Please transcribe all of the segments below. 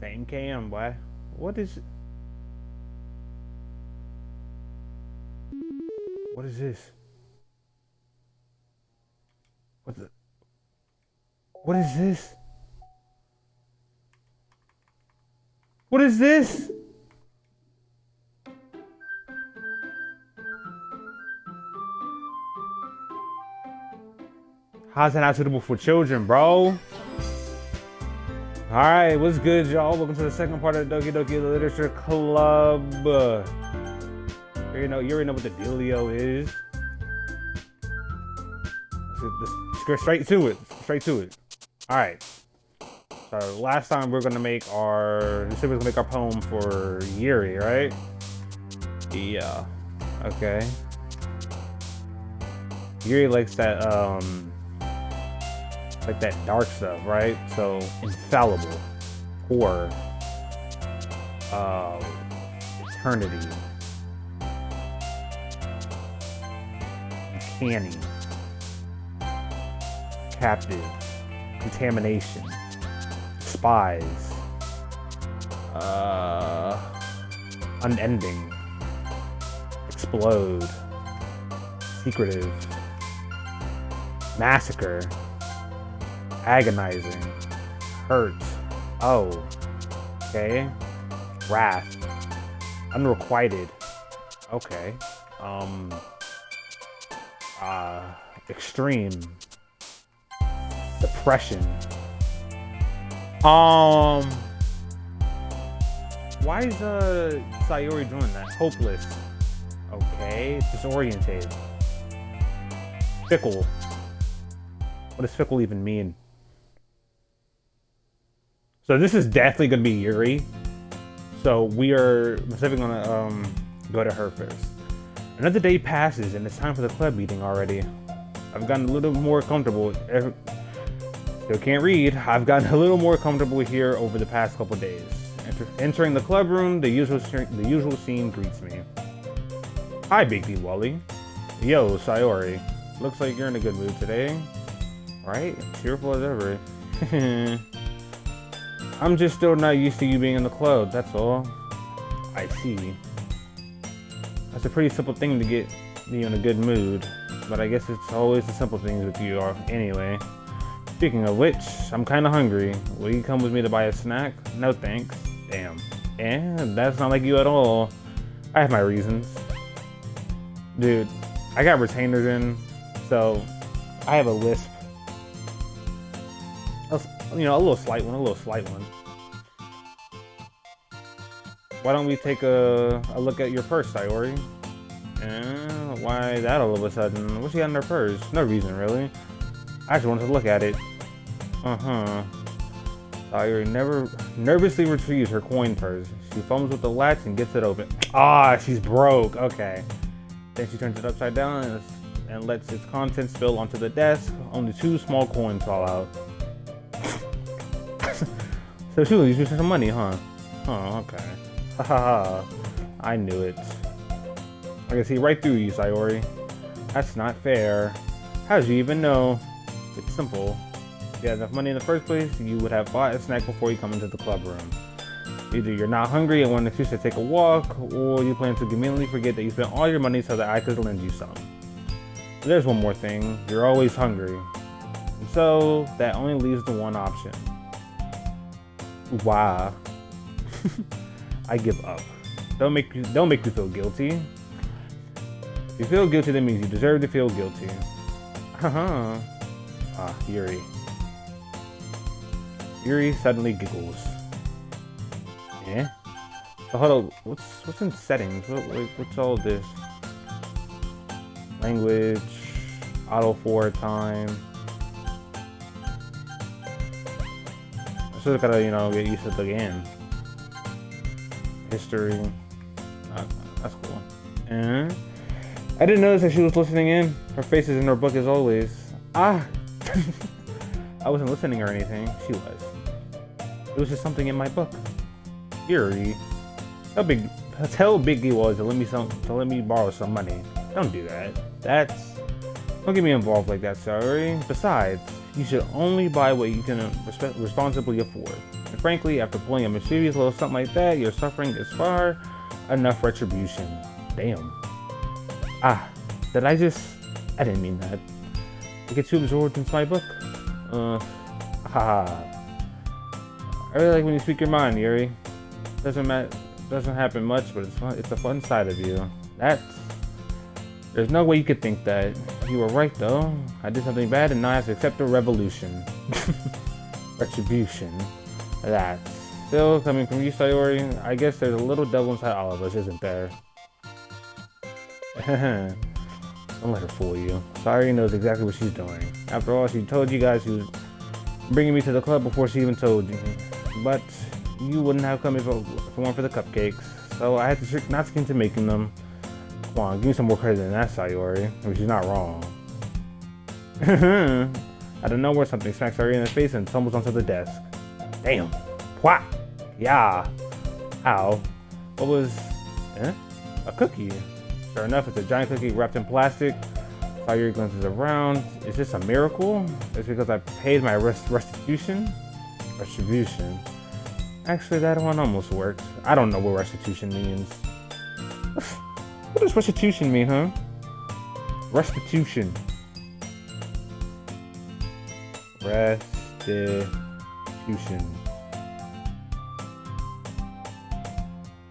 Same KM, boy. What is... What is this? What the... What is this? What is this? How's that not suitable for children, bro? Alright, what's good, y'all? Welcome to the second part of the Doki Doki Literature Club. You already know what the dealio is. Let's go straight to it. Straight to it. Alright. So last time we're gonna make our poem for Yuri, right? Yeah. Okay. Yuri likes that like that dark stuff, right? So infallible, horror, eternity, uncanny, captive, contamination, spies, unending, explode, secretive, massacre, agonizing, hurt, oh, okay, wrath, unrequited, okay, extreme, depression, why is Sayori doing that? Hopeless, okay, disoriented, fickle. What does fickle even mean? So this is definitely gonna be Yuri. So we are specifically gonna go to her first. Another day passes and it's time for the club meeting already. I've gotten a little more comfortable. Still can't read. I've gotten a little more comfortable here over the past couple days. Entering the club room, the usual scene greets me. Hi, Big D Wally. Yo, Sayori. Looks like you're in a good mood today. Right? Cheerful as ever. I'm just still not used to you being in the club, that's all. I see. That's a pretty simple thing to get you in a good mood, but I guess it's always the simple things with you anyway. Speaking of which, I'm kinda hungry. Will you come with me to buy a snack? No thanks. Damn. And that's not like you at all. I have my reasons. Dude, I got retainers in, so I have a lisp. You know, a little slight one. Why don't we take a look at your purse, Sayori? Why that all of a sudden? What's she got in her purse? No reason, really. I just wanted to look at it. Sayori nervously retrieves her coin purse. She fumbles with the latch and gets it open. Ah, she's broke. Okay. Then she turns it upside down and lets its contents spill onto the desk. Only 2 small coins fall out. So she was using some money, huh? Oh, okay. Haha, I knew it. I can see right through you, Sayori. That's not fair. How did you even know? It's simple. If you had enough money in the first place, you would have bought a snack before you come into the club room. Either you're not hungry and want an excuse to take a walk, or you plan to conveniently forget that you spent all your money so that I could lend you some. There's one more thing. You're always hungry. And so, that only leaves the one option. Wow. I give up. Don't make me feel guilty. If you feel guilty, that means you deserve to feel guilty. Yuri. Yuri suddenly giggles. Eh? So hold on, what's in settings? What's all this? Language, auto forward time. I still gotta, get used to the game. History. That's cool. And I didn't notice that she was listening in. Her face is in her book as always. I wasn't listening or anything. She was. It was just something in my book. Yuri. Tell Biggie was to let me borrow some money. Don't do that. Don't get me involved like that, sorry. Besides, you should only buy what you can responsibly afford. And frankly, after pulling a mischievous little something like that, your suffering is far enough retribution. Damn. Did I didn't mean that. I get too absorbed into my book. I really like when you speak your mind, Yuri. Doesn't happen much, but it's fun. It's a fun side of you. There's no way you could think that. You were right, though. I did something bad, and now I have to accept the revolution. Retribution. That's still coming from you, Sayori. I guess there's a little devil inside all of us, isn't there? Don't let her fool you. Sayori knows exactly what she's doing. After all, she told you guys she was bringing me to the club before she even told you. But you wouldn't have come if it weren't for the cupcakes. So I had to trick Natsuki into making them. Come on, give me some more credit than that, Sayori. I mean, she's not wrong. Out of nowhere, something smacks Sayori in the face and tumbles onto the desk. Damn. What? Yeah. Ow. What was... a cookie. Sure enough, it's a giant cookie wrapped in plastic. Sayori glances around. Is this a miracle? It's because I paid my restitution? Retribution. Actually, that one almost works. I don't know what restitution means. What does restitution mean, huh? Restitution. Restitution.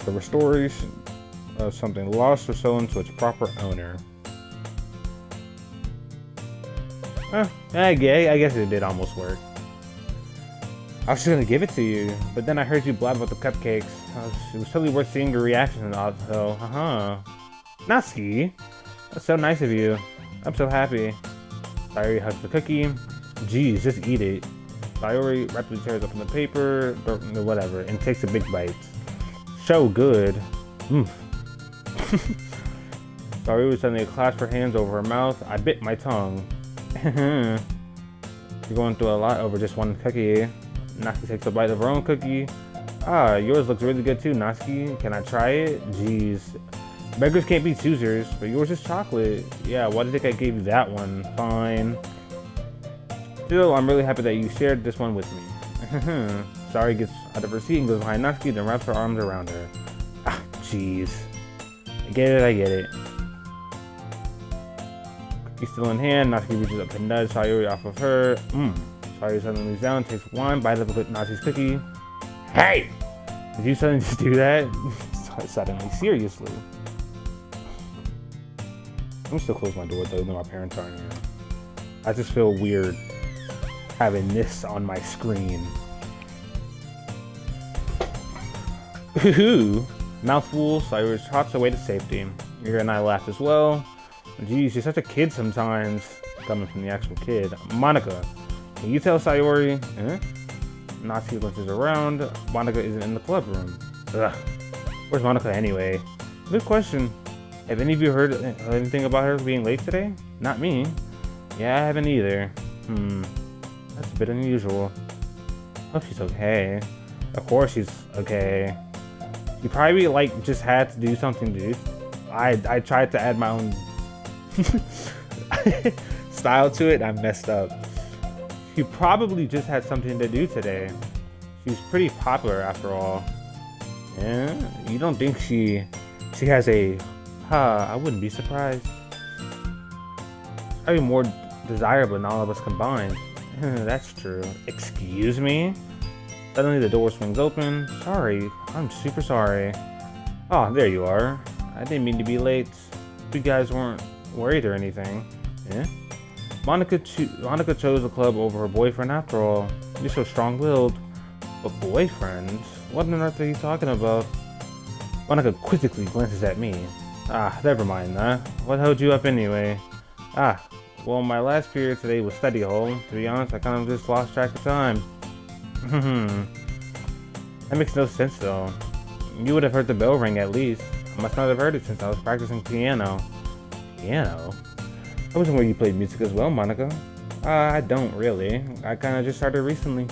The restoration of something lost or stolen to its proper owner. I guess it did almost work. I was just gonna give it to you, but then I heard you blab about the cupcakes. It was totally worth seeing your reaction, so, Natsuki, that's so nice of you. I'm so happy. Sayori hugs the cookie. Geez, just eat it. Sayori rapidly tears open the paper, or whatever, and takes a big bite. So good. Sayori was suddenly clasped her hands over her mouth. I bit my tongue. You're going through a lot over just one cookie. Natsuki takes a bite of her own cookie. Yours looks really good too, Natsuki. Can I try it? Jeez. Beggars can't be choosers, but yours is chocolate. Yeah, why do you think I gave you that one? Fine. Still, I'm really happy that you shared this one with me. Sayori gets out of her seat and goes behind Natsuki, then wraps her arms around her. Jeez. I get it. Cookie still in hand, Natsuki reaches up to nudge Sayori off of her. Sayori suddenly leans down, takes one bite of Natsuki's cookie. Hey! Did you suddenly just do that? Suddenly, seriously. Let me still close my door though, my parents aren't here. I just feel weird having this on my screen. Ooh, mouthful, Sayori trots away to safety. Yuri and I laughed as well. Geez, you're such a kid sometimes. Coming from the actual kid. Monica, can you tell Sayori? Natsuki glances around. Monica isn't in the club room. Ugh. Where's Monica anyway? Good question. Have any of you heard anything about her being late today? Not me. Yeah, I haven't either. That's a bit unusual. Hope she's okay. Of course she's okay. She probably just had to do something to do. I tried to add my own style to it. I messed up. She probably just had something to do today. She's pretty popular after all. Yeah, you don't think she has a I wouldn't be surprised. Probably more desirable than all of us combined. That's true. Excuse me? Suddenly the door swings open. Sorry, I'm super sorry. Oh, there you are. I didn't mean to be late. You guys weren't worried or anything. Yeah? Monica chose the club over her boyfriend after all. You're so strong-willed. But boyfriend? What on earth are you talking about? Monica quizzically glances at me. Never mind that. What held you up anyway? Well, my last period today was study hall. To be honest, I kind of just lost track of time. That makes no sense though. You would have heard the bell ring at least. I must not have heard it since I was practicing piano. Piano? I wasn't where you played music as well, Monica. I don't really. I kind of just started recently.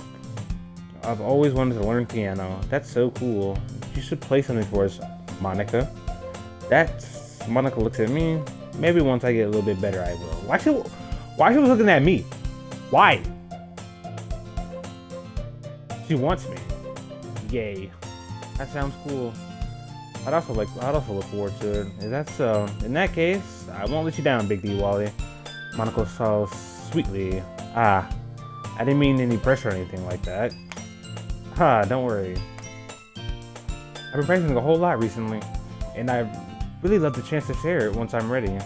I've always wanted to learn piano. That's so cool. You should play something for us, Monica. Monica looks at me. Maybe once I get a little bit better, I will. Why she was looking at me? Why? She wants me. Yay. That sounds cool. I'd also look forward to it. If that's so, in that case, I won't let you down, Big D Wally. Monaco so sweetly. Ah, I didn't mean any pressure or anything like that. Ha, don't worry. I've been practicing a whole lot recently, and I'd really love the chance to share it once I'm ready.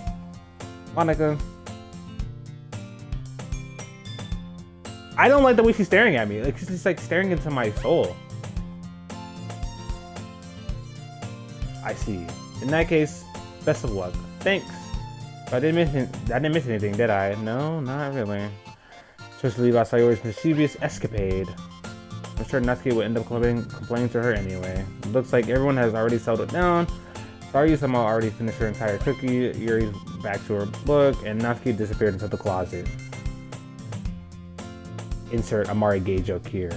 Monica. I don't like the way she's staring at me. Like, she's just like staring into my soul. I see. In that case, best of luck. Thanks. I didn't miss anything, did I? No, not really. Just to leave out Sayori's mischievous escapade. I'm sure Natsuki would end up complaining to her anyway. It looks like everyone has already settled it down. Sayu somehow already finished her entire cookie. Yuri's back to her book, and Natsuki disappeared into the closet. Insert Amari gay joke here.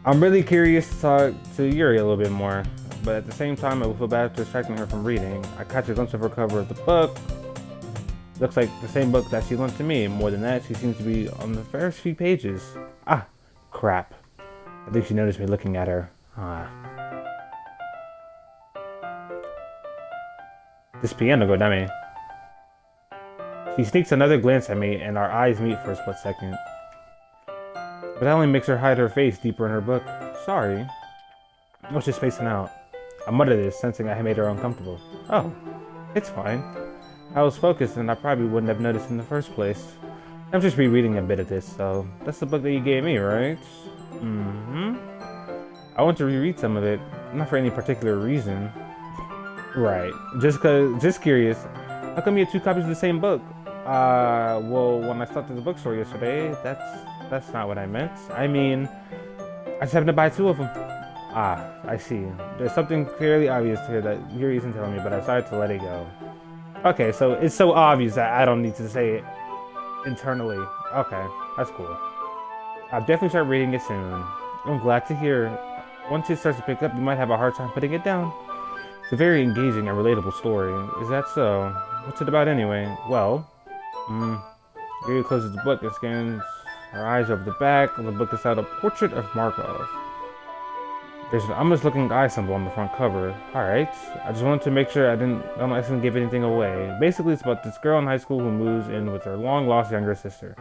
I'm really curious to talk to Yuri a little bit more, but at the same time I would feel bad distracting her from reading. I catch a glimpse of her cover of the book. Looks like the same book that she lent to me. More than that, she seems to be on the first few pages. Ah, crap. I think she noticed me looking at her. This piano go dummy. She sneaks another glance at me, and our eyes meet for a split second. But that only makes her hide her face deeper in her book. Sorry. I was just spacing out. I muttered this, sensing I had made her uncomfortable. Oh, it's fine. I was focused, and I probably wouldn't have noticed in the first place. I'm just rereading a bit of this, so that's the book that you gave me, right? Mm-hmm. I want to reread some of it, not for any particular reason. Right. Just curious. How come you had 2 copies of the same book? Well, when I stopped at the bookstore yesterday, that's not what I meant. I mean, I just happened to buy 2 of them. Ah, I see. There's something clearly obvious here that Yuri isn't telling me, but I decided to let it go. Okay, so it's so obvious that I don't need to say it internally. Okay, that's cool. I'll definitely start reading it soon. I'm glad to hear. Once it starts to pick up, you might have a hard time putting it down. It's a very engaging and relatable story. Is that so? What's it about anyway? Well, Yuri closes the book and scans her eyes over the back. The book is out a portrait of Markov. There's an ominous-looking eye symbol on the front cover. Alright, I just wanted to make sure I don't accidentally give anything away. Basically, it's about this girl in high school who moves in with her long-lost younger sister.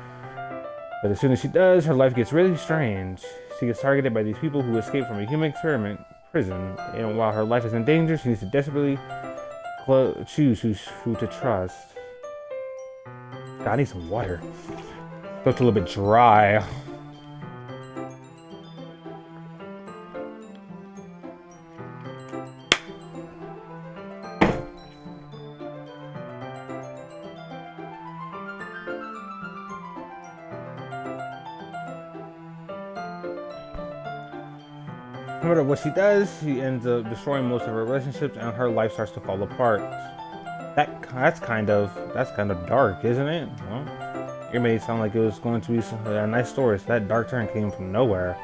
But as soon as she does, her life gets really strange. She gets targeted by these people who escaped from a human experiment prison, and while her life is in danger, she needs to desperately choose who to trust. God, I need some water. Looks a little bit dry. No matter what she does, she ends up destroying most of her relationships, and her life starts to fall apart. That's kind of dark, isn't it? Well, it made it sound like it was going to be a nice story, so that dark turn came from nowhere.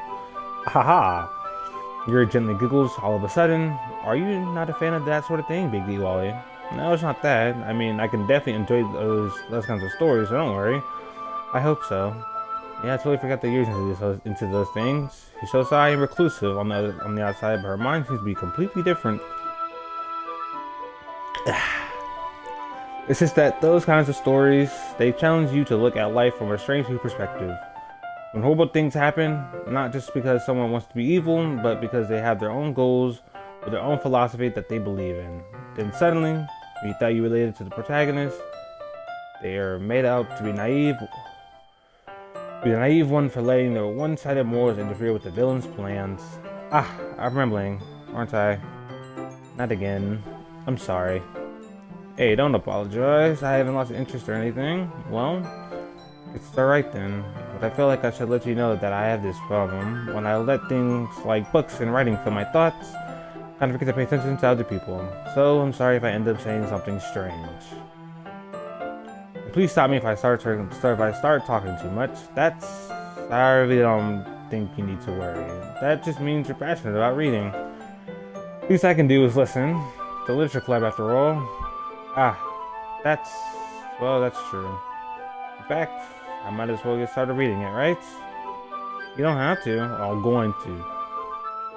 Haha! Yuri gently giggles all of a sudden. Are you not a fan of that sort of thing, Big D Wally? No, it's not that. I mean, I can definitely enjoy those kinds of stories, so don't worry. I hope so. Yeah, I totally forgot that Yuri's into those things. She's so shy and reclusive on the outside, but her mind seems to be completely different. It's just that those kinds of stories, they challenge you to look at life from a strange new perspective. When horrible things happen, not just because someone wants to be evil, but because they have their own goals or their own philosophy that they believe in. Then suddenly, when you thought you related to the protagonist, they are made out to be naive. Be the naive one for letting their one-sided morals interfere with the villain's plans. Ah, I'm rambling, aren't I? Not again. I'm sorry. Hey, don't apologize. I haven't lost interest or anything. Well, it's alright then. But I feel like I should let you know that I have this problem. When I let things like books and writing fill my thoughts, I kind of forget to pay attention to other people. So I'm sorry if I end up saying something strange. Please stop me if I start talking too much. I really don't think you need to worry. That just means you're passionate about reading. Least I can do is listen. The literature club, after all. That's true. In fact, I might as well get started reading it, right? You don't have to. I'm going to.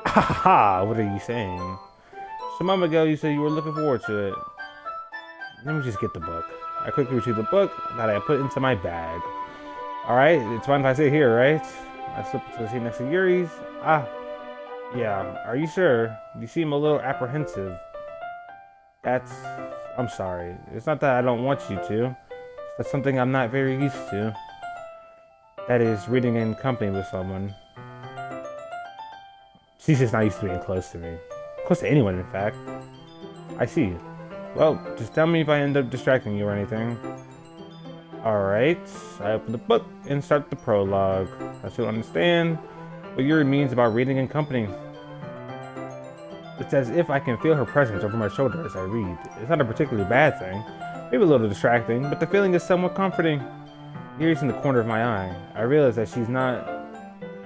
Ha ha ha! What are you saying? Some time ago, you said you were looking forward to it. Let me just get the book. I quickly retrieve the book that I put into my bag. Alright, it's fine if I sit here, right? I slip to the seat next to Yuri's. Ah, yeah. Are you sure? You seem a little apprehensive. I'm sorry. It's not that I don't want you to. That's something I'm not very used to. That is, reading in company with someone. She's just not used to being close to me. Close to anyone, in fact. I see. Well, just tell me if I end up distracting you or anything. Alright, I open the book and start the prologue. I still understand what Yuri means about reading in company. It's as if I can feel her presence over my shoulder as I read. It's not a particularly bad thing, maybe a little distracting, but the feeling is somewhat comforting. Yuri's in the corner of my eye. I realize that she's not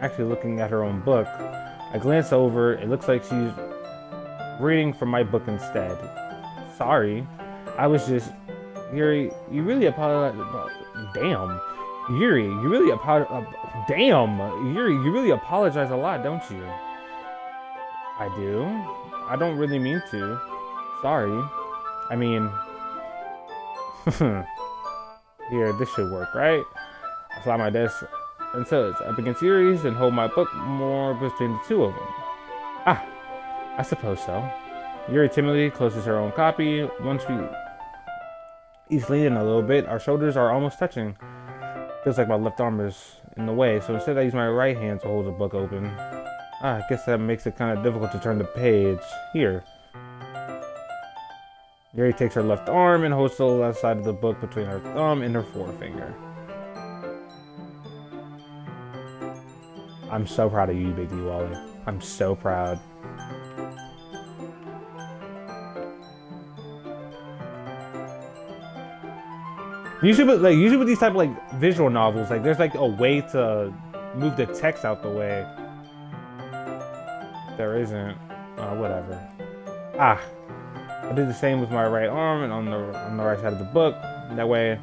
actually looking at her own book. I glance over, it looks like she's reading from my book instead. Sorry, I was just... Yuri, you really apologize... Damn. Yuri, you really apologize... Damn! Yuri, you really apologize a lot, don't you? I do. I don't really mean to. Sorry. I mean... Here, this should work, right? I slide my desk and so it's up against Yuri's and hold my book more between the two of them. Ah, I suppose so. Yuri timidly closes her own copy. Once we each lean in a little bit, our shoulders are almost touching. Feels like my left arm is in the way, so instead I use my right hand to hold the book open. Ah, I guess that makes it kind of difficult to turn the page. Here. Yuri takes her left arm and holds the left side of the book between her thumb and her forefinger. I'm so proud of you, Big D Wally. I'm so proud. Usually with these type of like visual novels, like there's like a way to move the text out the way. There isn't. Whatever. Ah, I did the same with my right arm and on the right side of the book. That way,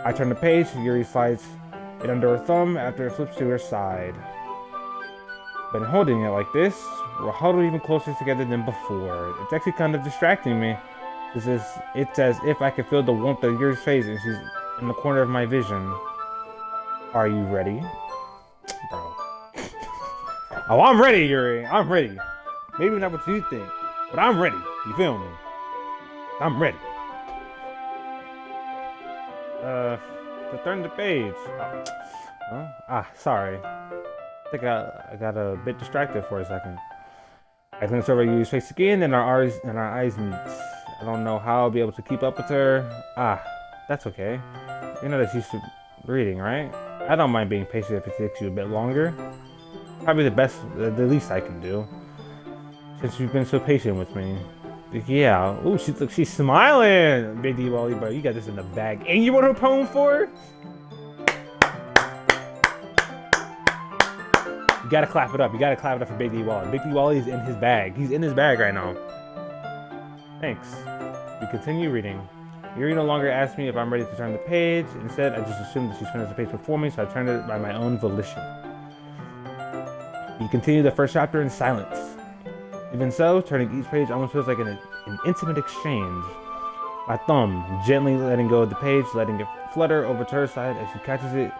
I turn the page. Yuri slides it under her thumb after it flips to her side. But in holding it like this, we're huddled even closer together than before. It's actually kind of distracting me. It's as if I can feel the warmth of Yuri's face and she's in the corner of my vision. Are you ready? Bro. Oh, I'm ready, Yuri. I'm ready. Maybe not what you think, but I'm ready. You feel me? I'm ready. To turn the page. Sorry. I think I got a bit distracted for a second. I glance over Yuri's face again, and our eyes meet. I don't know how I'll be able to keep up with her. That's okay. You know that she's used to reading, right? I don't mind being patient if it takes you a bit longer. Probably the least I can do. Since you've been so patient with me. Yeah. Ooh, she's smiling, Big D Wally, but you got this in the bag. And you wrote her poem for her? You gotta clap it up. You gotta clap it up for Big D Wally. Big D Wally is in his bag. He's in his bag right now. Thanks. We continue reading. Yuri no longer asks me if I'm ready to turn the page. Instead, I just assume that she's finished the page before me, so I turned it by my own volition. We continue the first chapter in silence. Even so, turning each page almost feels like an intimate exchange. My thumb gently letting go of the page, letting it flutter over to her side as she catches it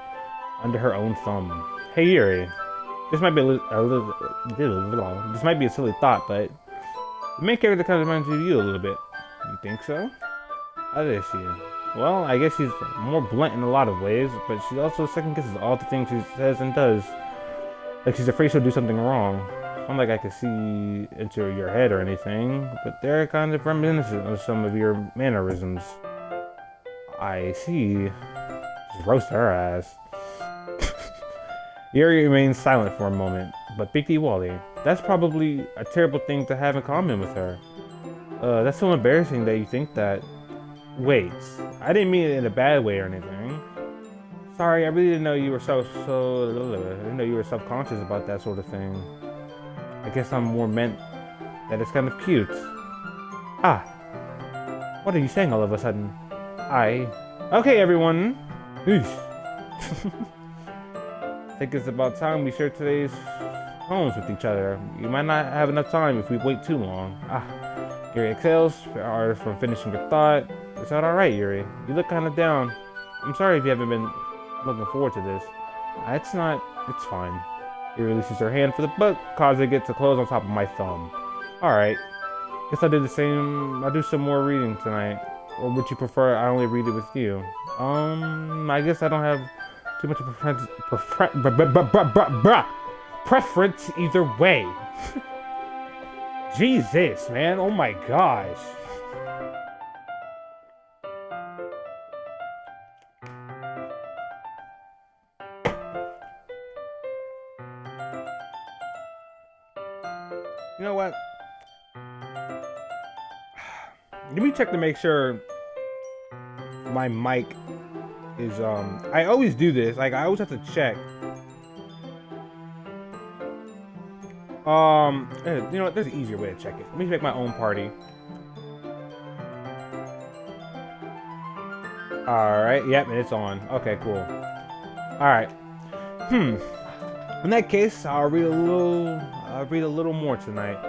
under her own thumb. Hey Yuri, this might be this might be a silly thought, but the main character kind of reminds me of you a little bit. You think so? How is she? Well, I guess she's more blunt in a lot of ways, but she also second guesses all the things she says and does. Like she's afraid she'll do something wrong. Not like I can see into your head or anything, but they're kind of reminiscent of some of your mannerisms. I see. Just roast her ass. Yuri remains silent for a moment, but Big D Wally, that's probably a terrible thing to have in common with her. That's so embarrassing that you think that. Wait, I didn't mean it in a bad way or anything. Sorry, I really didn't know you were I didn't know you were self-conscious about that sort of thing. I guess I'm more meant that it's kind of cute. What are you saying all of a sudden? Okay, everyone. I think it's about time we share today's poems with each other. You might not have enough time if we wait too long. Yuri exhales, artist from finishing your thought. Is that alright, Yuri? You look kind of down. I'm sorry if you haven't been looking forward to this. It's fine. Yuri releases her hand for the book, causing it to close on top of my thumb. Alright. Guess I'll do the same. I'll do some more reading tonight. Or would you prefer I only read it with you? I guess I don't have too much of a preference either way. Jesus, man. Oh my gosh. You know what? Let me check to make sure my mic is, I always do this. Like, I always have to check. You know what? There's an easier way to check it. Let me make my own party. Alright, yep, and it's on. Okay, cool. Alright. In that case, I'll read a little more tonight.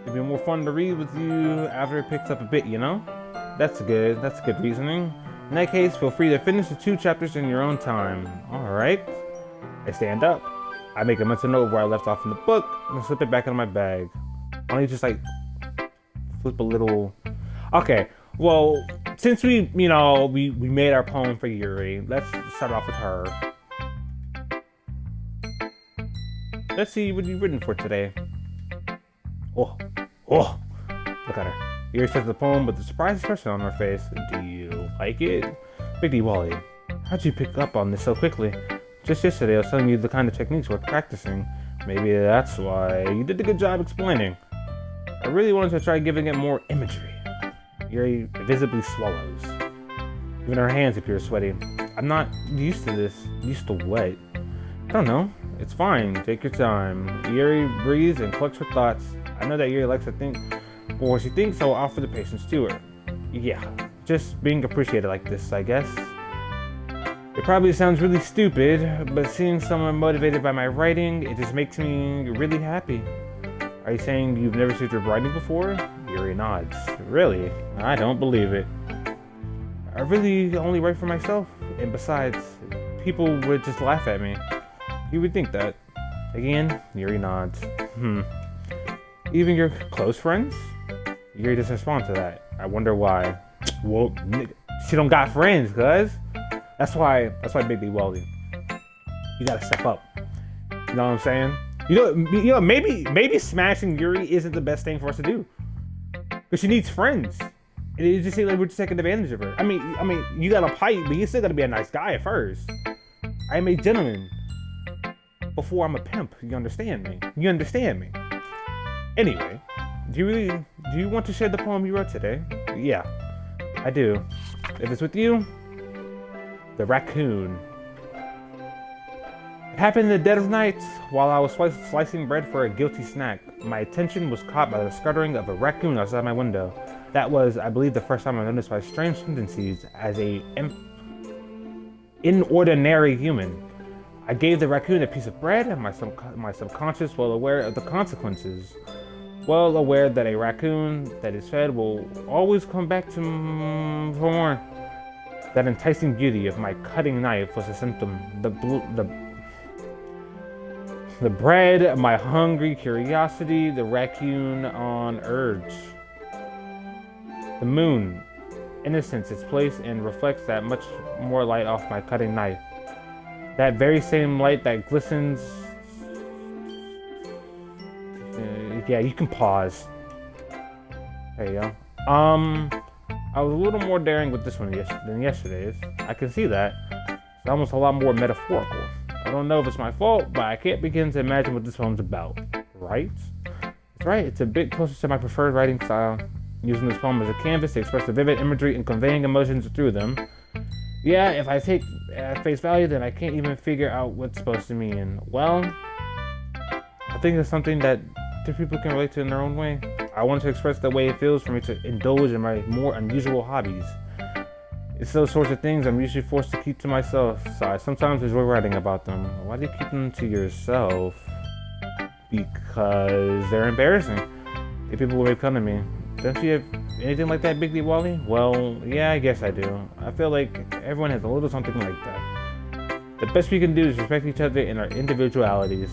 It'd be more fun to read with you after it picks up a bit, you know? That's good reasoning. In that case, feel free to finish the 2 chapters in your own time. Alright. I stand up. I make a mental note of where I left off in the book and slip it back into my bag. I only just like flip a little. Okay, well, since we made our poem for Yuri, let's start off with her. Let's see what you've written for today. Oh, look at her. Yuri starts the poem with a surprised expression on her face. Do you like it? Big D Wally, how'd you pick up on this so quickly? Just yesterday, I was telling you the kind of techniques worth practicing. Maybe that's why you did a good job explaining. I really wanted to try giving it more imagery. Yuri visibly swallows. Even her hands appear sweaty. I'm not used to this. Used to what? I don't know. It's fine. Take your time. Yuri breathes and collects her thoughts. I know that Yuri likes to think, but what she thinks, I will offer the patience to her. Yeah, just being appreciated like this, I guess. It probably sounds really stupid, but seeing someone motivated by my writing, it just makes me really happy. Are you saying you've never seen your writing before? Yuri nods. Really? I don't believe it. I really only write for myself, and besides, people would just laugh at me. You would think that. Again, Yuri nods. Even your close friends? Yuri doesn't respond to that. I wonder why. Well, she don't got friends, cuz. That's why Big D Wally. You gotta step up. You know what I'm saying? You know, maybe smashing Yuri isn't the best thing for us to do. Because she needs friends. And it just seems like we're just taking advantage of her. I mean, you got a pipe, but you still gotta be a nice guy at first. I am a gentleman before I'm a pimp. You understand me? You understand me? Anyway, do you want to share the poem you wrote today? Yeah, I do. If it's with you, The Raccoon. It happened in the dead of night while I was slicing bread for a guilty snack. My attention was caught by the scuttering of a raccoon outside my window. That was, I believe, the first time I noticed my strange tendencies as a inordinary human. I gave the raccoon a piece of bread, and my subconscious, well aware of the consequences. Well aware that a raccoon that is fed will always come back for more. That enticing beauty of my cutting knife was a symptom. The bread, my hungry curiosity, the raccoon on urge. The moon, innocence, its place, and reflects that much more light off my cutting knife. That very same light that glistens. Yeah, you can pause. There you go. I was a little more daring with this one than yesterday's. I can see that. It's almost a lot more metaphorical. I don't know if it's my fault, but I can't begin to imagine what this poem's about. Right? That's right, it's a bit closer to my preferred writing style. Using this poem as a canvas to express the vivid imagery and conveying emotions through them. Yeah, if I take at face value, then I can't even figure out what it's supposed to mean. Well, I think it's something that people can relate to in their own way. I want to express the way it feels for me to indulge in my more unusual hobbies. It's those sorts of things I'm usually forced to keep to myself, so I sometimes enjoy writing about them. Why do you keep them to yourself? Because they're embarrassing. If people will make fun of me. Don't you have anything like that, Big D Wally? Well, yeah, I guess I do. I feel like everyone has a little something like that. The best we can do is respect each other in our individualities.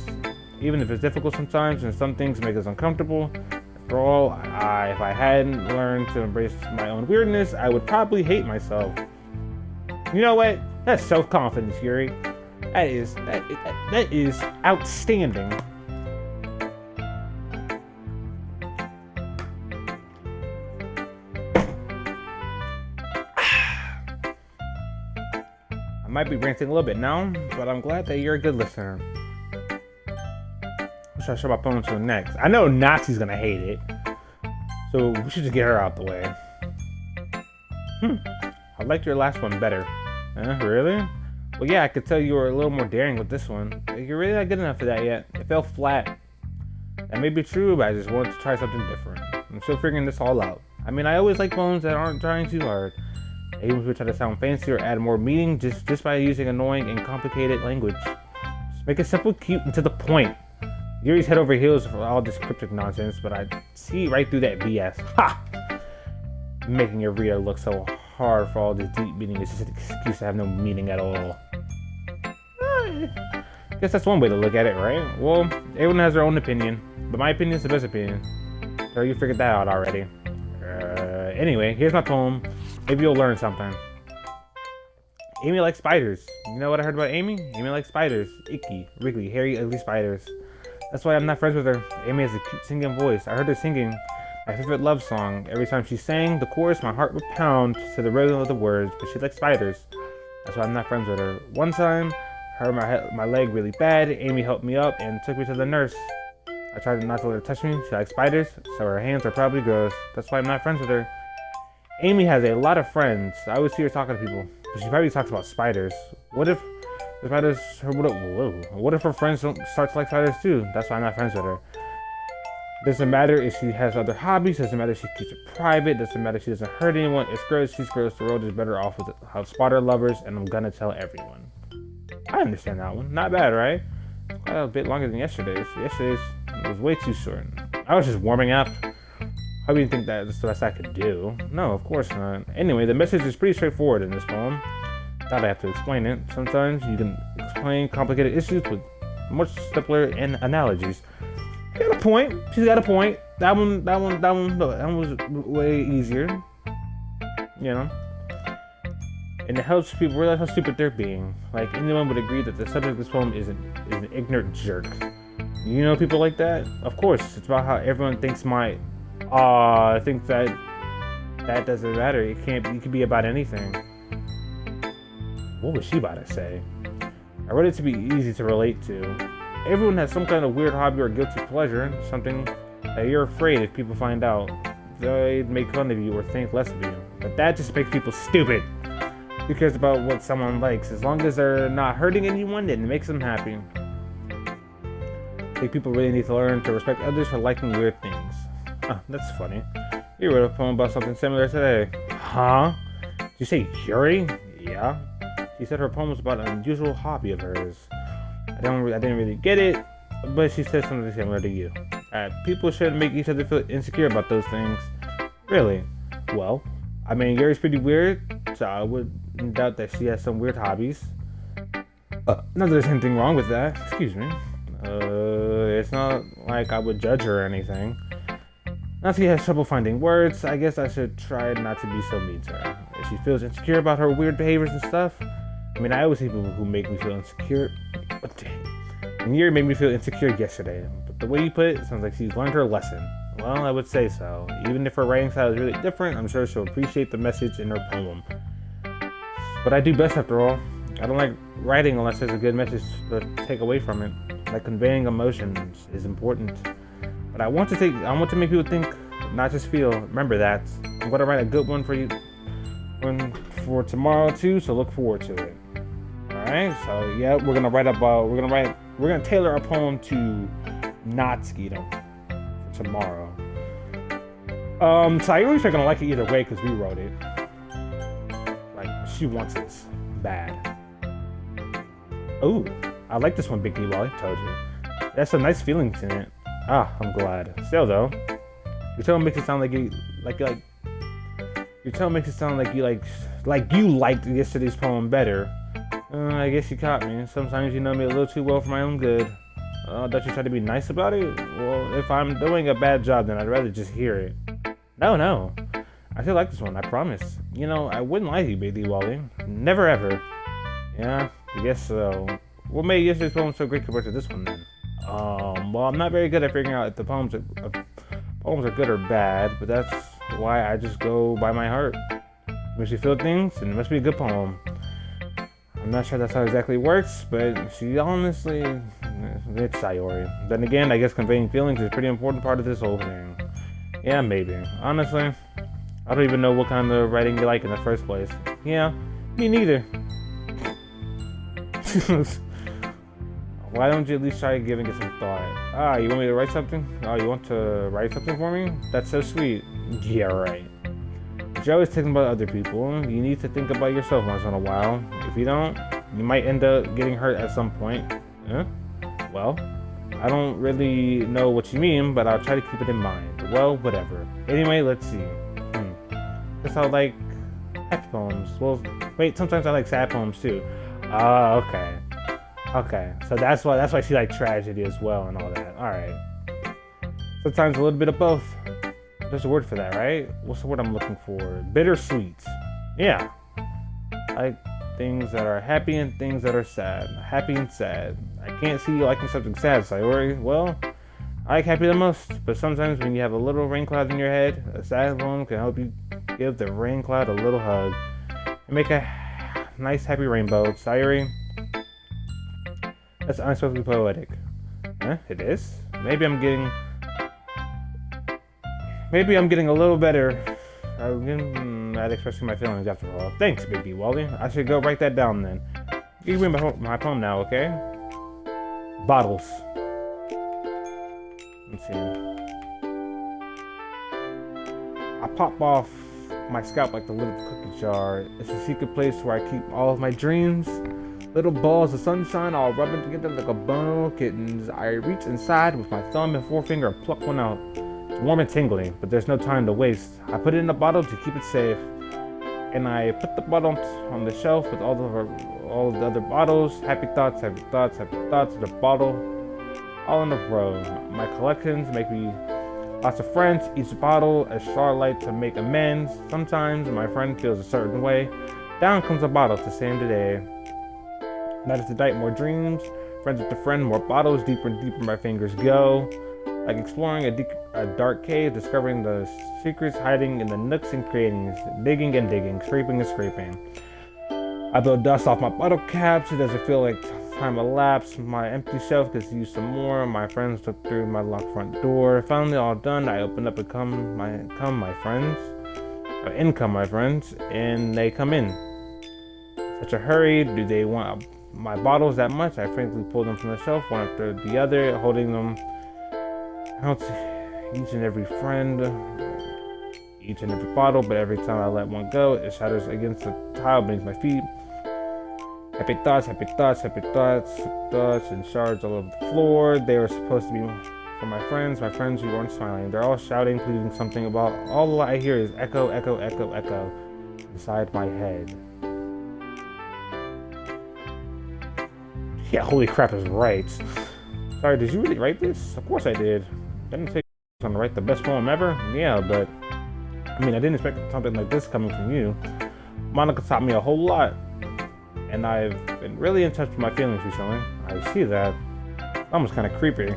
Even if it's difficult sometimes and some things make us uncomfortable. After all, if I hadn't learned to embrace my own weirdness, I would probably hate myself. You know what? That's self-confidence, Yuri. That is outstanding. I might be ranting a little bit now, but I'm glad that you're a good listener. What should I show my phone to next? I know Nazi's gonna hate it, so we should just get her out the way. I liked your last one better. Really? Well, yeah, I could tell you were a little more daring with this one. You're really not good enough for that yet. It fell flat. That may be true, but I just wanted to try something different. I'm still figuring this all out. I mean, I always like poems that aren't trying too hard. Even if we try to sound fancy or add more meaning just by using annoying and complicated language. Just make it simple, cute, and to the point. Yuri's head over heels for all this cryptic nonsense, but I see right through that BS. Ha! Making your reader look so hard for all this deep meaning is just an excuse to have no meaning at all. Guess that's one way to look at it, right? Well, everyone has their own opinion, but my opinion is the best opinion. So you figured that out already. Anyway, here's my poem. Maybe you'll learn something. Amy likes spiders. You know what I heard about Amy? Amy likes spiders. Icky, wriggly, hairy, ugly spiders. That's why I'm not friends with her. Amy has a cute singing voice. I heard her singing my favorite love song. Every time she sang the chorus, my heart would pound to the rhythm of the words, but she likes spiders. That's why I'm not friends with her. One time, I hurt my leg really bad. Amy helped me up and took me to the nurse. I tried not to let her touch me. She likes spiders, so her hands are probably gross. That's why I'm not friends with her. Amy has a lot of friends. I always see her talking to people, but she probably talks about spiders. What if the spiders? What if her friends don't start to like spiders too? That's why I'm not friends with her. Doesn't matter if she has other hobbies. Doesn't matter if she keeps it private. Doesn't matter if she doesn't hurt anyone. It's gross. She's gross. The world is better off with spider lovers, and I'm gonna tell everyone. I understand that one. Not bad, right? Quite a bit longer than yesterday's. Yesterday's was way too short. I was just warming up. I didn't think that's the best I could do. No, of course not. Anyway, the message is pretty straightforward in this poem. Not I have to explain it. Sometimes you can explain complicated issues with much simpler analogies. She got a point. She's got a point. That one was way easier. You know? And it helps people realize how stupid they're being. Like, anyone would agree that the subject of this poem is an ignorant jerk. You know people like that? Of course, it's about how everyone thinks I think that doesn't matter. It can be about anything. What was she about to say? I wrote it to be easy to relate to. Everyone has some kind of weird hobby or guilty pleasure, something that you're afraid if people find out, they'd make fun of you or think less of you. But that just makes people stupid. Who cares about what someone likes? As long as they're not hurting anyone, then it makes them happy. I think people really need to learn to respect others for liking weird things. That's funny. You wrote a poem about something similar today. Huh? Did you say Yuri? Yeah. She said her poem was about an unusual hobby of hers. I didn't really get it, but she said something similar to you. People shouldn't make each other feel insecure about those things. Really? Well, I mean, Yuri's pretty weird, so I wouldn't doubt that she has some weird hobbies. Not that there's anything wrong with that. Excuse me. It's not like I would judge her or anything. Now if she has trouble finding words, I guess I should try not to be so mean to her. If she feels insecure about her weird behaviors and stuff, I mean, I always see people who make me feel insecure. And Yuri made me feel insecure yesterday, but the way you put it sounds like she's learned her lesson. Well, I would say so. Even if her writing style is really different, I'm sure she'll appreciate the message in her poem. But I do best after all. I don't like writing unless there's a good message to take away from it. Like conveying emotions is important. But I want to make people think, not just feel. Remember that. I'm gonna write a good one for you, one for tomorrow too. So look forward to it. All right. So yeah, we're gonna tailor our poem to Natsuki for tomorrow. So I really are gonna like it either way because we wrote it. Like She wants this. Bad. Oh, I like this one, Big D Wally. Told you. There's some nice feelings in it. Ah, I'm glad. Still though, your tone makes it sound like you Your tone makes it sound like you liked yesterday's poem better. I guess you caught me. Sometimes you know me a little too well for my own good. Don't you try to be nice about it? Well, if I'm doing a bad job, then I'd rather just hear it. No. I still like this one, I promise. You know, I wouldn't lie to you, Big D Wally. Never ever. Yeah, I guess so. What made yesterday's poem so great compared to this one, then? Well, I'm not very good at figuring out if the poems are good or bad, but that's why I just go by my heart. Makes you feel things, and it must be a good poem. I'm not sure that's how it exactly works, but she honestly, it's Sayori. Then again, I guess conveying feelings is a pretty important part of this whole thing. Yeah, maybe. Honestly, I don't even know what kind of writing you like in the first place. Yeah, me neither. Why don't you at least try giving it some thought? You want me to write something? Oh, you want to write something for me? That's so sweet. Yeah, right. But you're always thinking about other people. You need to think about yourself once in a while. If you don't, you might end up getting hurt at some point. Huh? Well, I don't really know what you mean, but I'll try to keep it in mind. Well, whatever. Anyway, let's see. Guess I like happy poems. Well, wait, sometimes I like sad poems too. Okay. Okay, so that's why she liked tragedy as well and all that. Alright. Sometimes a little bit of both. There's a word for that, right? What's the word I'm looking for? Bittersweet. Yeah. I like things that are happy and things that are sad. Happy and sad. I can't see you liking something sad, Sayori. Well, I like happy the most, but sometimes when you have a little rain cloud in your head, a sad poem can help you give the rain cloud a little hug and make a nice happy rainbow. Sayori, that's unexpectedly poetic. Huh? It is? Maybe I'm getting a little better at expressing my feelings after all. Thanks, Big D Wally. I should go write that down then. You can read my poem now, okay? Bottles. Let's see. I pop off my scalp like the lid of a cookie jar. It's a secret place where I keep all of my dreams. Little balls of sunshine all rubbing together like a bundle of kittens. I reach inside with my thumb and forefinger and pluck one out. It's warm and tingly, but there's no time to waste. I put it in a bottle to keep it safe. And I put the bottle on the shelf with all of the other bottles. Happy thoughts, happy thoughts, happy thoughts. The bottle, all in a row. My collections make me lots of friends. Each bottle a starlight to make amends. Sometimes my friend feels a certain way. Down comes a bottle to save the day. That is the night, more dreams. Friends with a friend, more bottles. Deeper and deeper my fingers go. Like exploring a dark cave, discovering the secrets hiding in the nooks and crannies. Digging and digging, scraping and scraping. I blow dust off my bottle caps. It doesn't feel like time elapsed. My empty shelf gets used some more. My friends look through my locked front door. Finally all done, I open up and come my friends. In come my friends, and they come in. Such a hurry. Do they want my bottles that much? I frankly pull them from the shelf, one after the other, holding them out to each and every friend, each and every bottle, but every time I let one go, it shatters against the tile beneath my feet. Happy thoughts, happy thoughts, happy thoughts, thoughts, and shards all over the floor. They were supposed to be for my friends who weren't smiling. They're all shouting, pleading something about. All I hear is echo, echo, echo, echo inside my head. Yeah, holy crap is right. Sorry, did you really write this? Of course I did. Didn't say I was gonna write the best poem ever. Yeah, but I mean, I didn't expect something like this coming from you. Monica taught me a whole lot, and I've been really in touch with my feelings recently. I see that. Almost kind of creepy.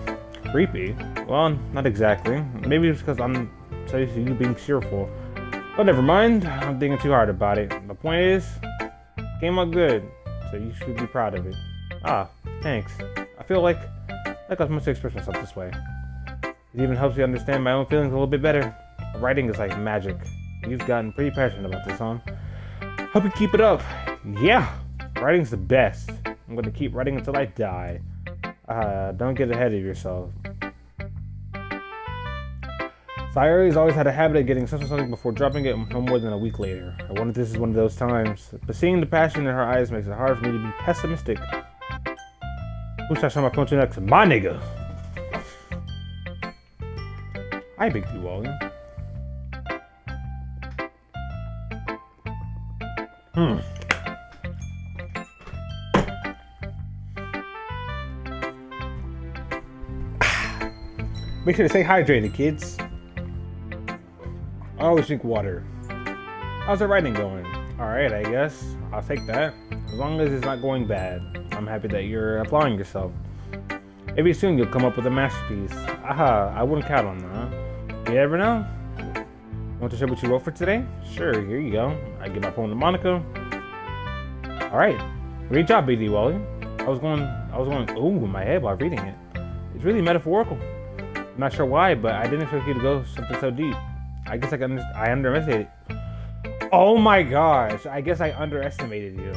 Creepy? Well, not exactly. Maybe it's because I'm so used to you being cheerful. But never mind. I'm thinking too hard about it. The point is, it came out good, so you should be proud of it. Ah, thanks. I feel like I was meant to express myself this way. It even helps me understand my own feelings a little bit better. Writing is like magic. You've gotten pretty passionate about this, huh? Hope you keep it up. Yeah, writing's the best. I'm going to keep writing until I die. Don't get ahead of yourself. Sayori's always had a habit of getting something before dropping it no more than a week later. I wonder if this is one of those times. But seeing the passion in her eyes makes it hard for me to be pessimistic. Who's that my punch next? My nigga! Hi, Big D Wally. Make sure to stay hydrated, kids. I always drink water. How's the writing going? Alright, I guess. I'll take that. As long as it's not going bad. I'm happy that you're applying yourself. Maybe soon you'll come up with a masterpiece. Aha, I wouldn't count on that. You never know. Want to share what you wrote for today? Sure, here you go. I give my poem to Monica. Alright. Great job, BD Wally. I was going ooh in my head while reading it. It's really metaphorical. I'm not sure why, but I didn't expect you to go something so deep. I guess I underestimated. Oh my gosh! I guess I underestimated you.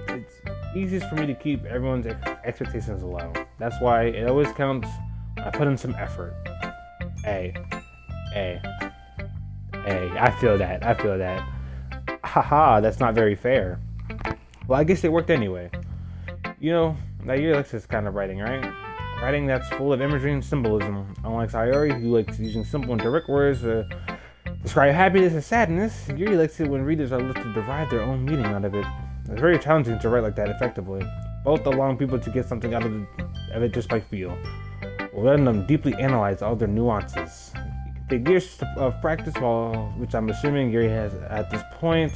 It's easiest for me to keep everyone's expectations low. That's why it always counts when I put in some effort. Hey, I feel that. Haha, that's not very fair. Well, I guess it worked anyway. You know, that your likes this kind of writing, right? Writing that's full of imagery and symbolism. Unlike Sayori, who likes using simple and direct words to describe happiness and sadness, Yuri likes it when readers are left to derive their own meaning out of it. It's very challenging to write like that effectively. Both allowing people to get something out of it just by feel, or letting them deeply analyze all their nuances. It can take years of practice, which I'm assuming Yuri has at this point.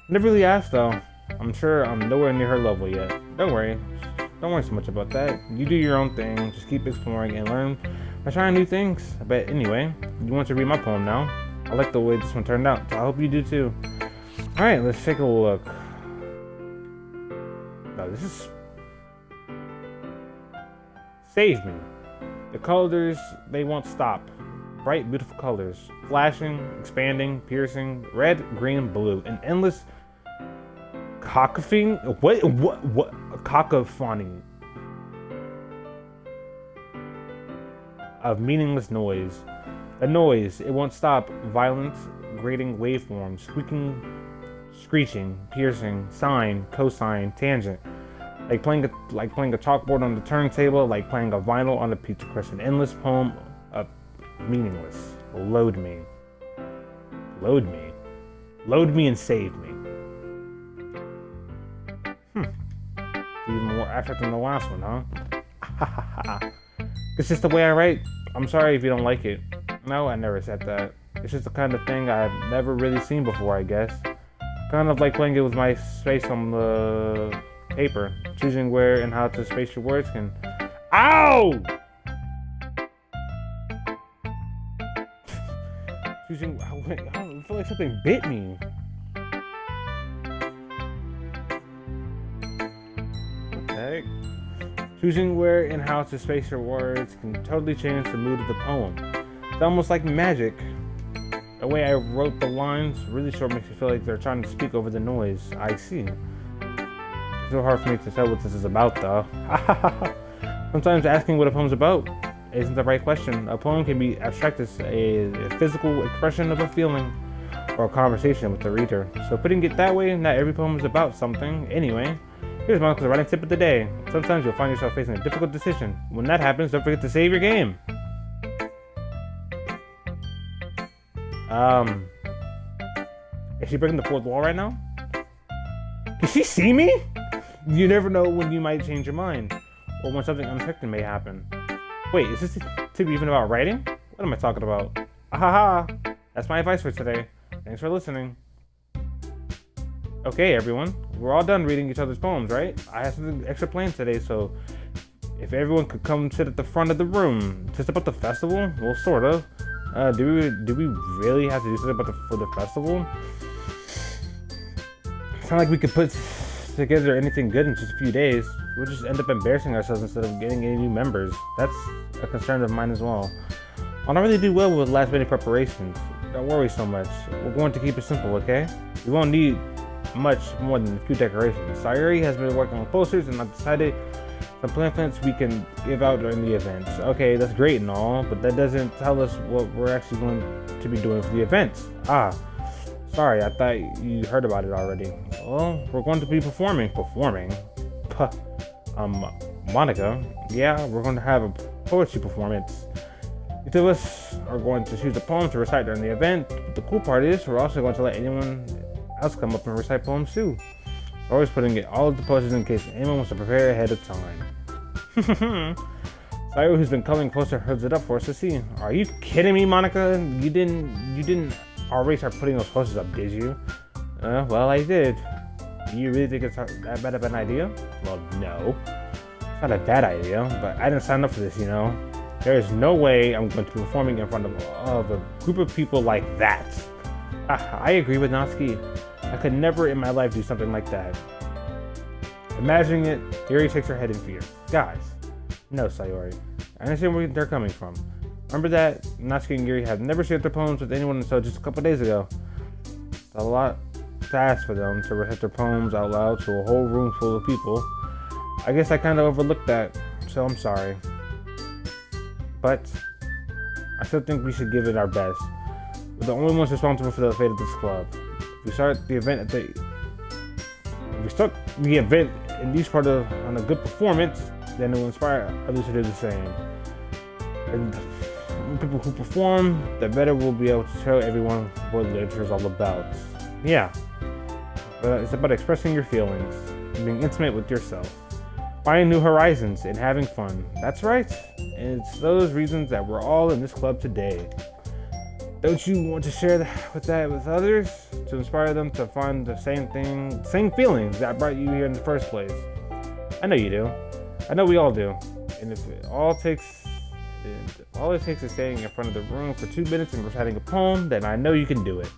Never really asked though. I'm sure I'm nowhere near her level yet. Don't worry so much about that. You do your own thing, just keep exploring and learn by trying new things. But anyway, you want to read my poem now? I like the way this one turned out, so I hope you do too. Alright, let's take a look. No, this is... Save me. The colors, they won't stop. Bright, beautiful colors. Flashing, expanding, piercing, red, green, blue. An endless cacophony? What? Cacophony of meaningless noise. The noise, it won't stop. Violent, grating waveforms, squeaking, screeching, piercing, sine, cosine, tangent. Like playing a chalkboard on the turntable, like playing a vinyl on a pizza crust. An endless poem of meaningless. Load me. Load me. Load me and save me. Even more abstract than the last one, huh? It's just the way I write. I'm sorry if you don't like it. No, I never said that. It's just the kind of thing I've never really seen before, I guess. Kind of like playing it with my space on the paper. Choosing where and how to space your words can... Ow! Choosing... I feel like something bit me. Okay. Choosing where and how to space your words can totally change the mood of the poem. It's almost like magic. The way I wrote the lines really sure makes me feel like they're trying to speak over the noise. I see. It's so hard for me to tell what this is about, though. Sometimes asking what a poem's about isn't the right question. A poem can be abstract as a physical expression of a feeling or a conversation with the reader. So putting it that way, not every poem is about something. Anyway, here's Monica's writing tip of the day. Sometimes you'll find yourself facing a difficult decision. When that happens, don't forget to save your game. Is she breaking the fourth wall right now? Can she see me? You never know when you might change your mind, or when something unexpected may happen. Wait, is this tip even about writing? What am I talking about? Ahaha! That's my advice for today. Thanks for listening. Okay, everyone, we're all done reading each other's poems, right? I have something extra planned today, so if everyone could come sit at the front of the room, just about the festival, well, sort of. Do we really have to do something for the festival? It's not like we could put together anything good in just a few days. We'll just end up embarrassing ourselves instead of getting any new members. That's a concern of mine as well. I don't really do well with last-minute preparations. Don't worry so much. We're going to keep it simple, okay? We won't need much more than a few decorations. Sayori has been working on posters, and I've decided The pamphlets we can give out during the events. Okay, that's great and all, but that doesn't tell us what we're actually going to be doing for the events. Sorry, I thought you heard about it already. Well, we're going to be performing. Puh. Monica, yeah, we're going to have a poetry performance. Each of us are going to choose a poem to recite during the event. But the cool part is we're also going to let anyone else come up and recite poems too. We're always putting it all of the posters in case anyone wants to prepare ahead of time. Sayo, who's been coming closer, holds it up for us to see. Are you kidding me, Monica? You didn't already start putting those posters up, did you? Well, I did. Do you really think it's that bad of an idea? Well, no. It's not a bad idea, but I didn't sign up for this, you know? There is no way I'm going to be performing in front of a group of people like that. I agree with Natsuki. I could never in my life do something like that. Imagining it, Yuri shakes her head in fear. Guys, no, Sayori. I understand where they're coming from. Remember that Natsuki and Yuri have never shared their poems with anyone until just a couple days ago. It's a lot to ask for them to recite their poems out loud to a whole room full of people. I guess I kind of overlooked that, so I'm sorry. But I still think we should give it our best. We're the only ones responsible for the fate of this club. If we start the event in these part on a good performance, then it will inspire others to do the same. And the people who perform, the better we'll be able to show everyone what literature is all about. Yeah, but it's about expressing your feelings, being intimate with yourself, finding new horizons, and having fun. That's right, and it's those reasons that we're all in this club today. Don't you want to share that with others to inspire them to find the same feelings that brought you here in the first place? I know you do. I know we all do. And if all it takes is staying in front of the room for 2 minutes and reciting a poem, then I know you can do it.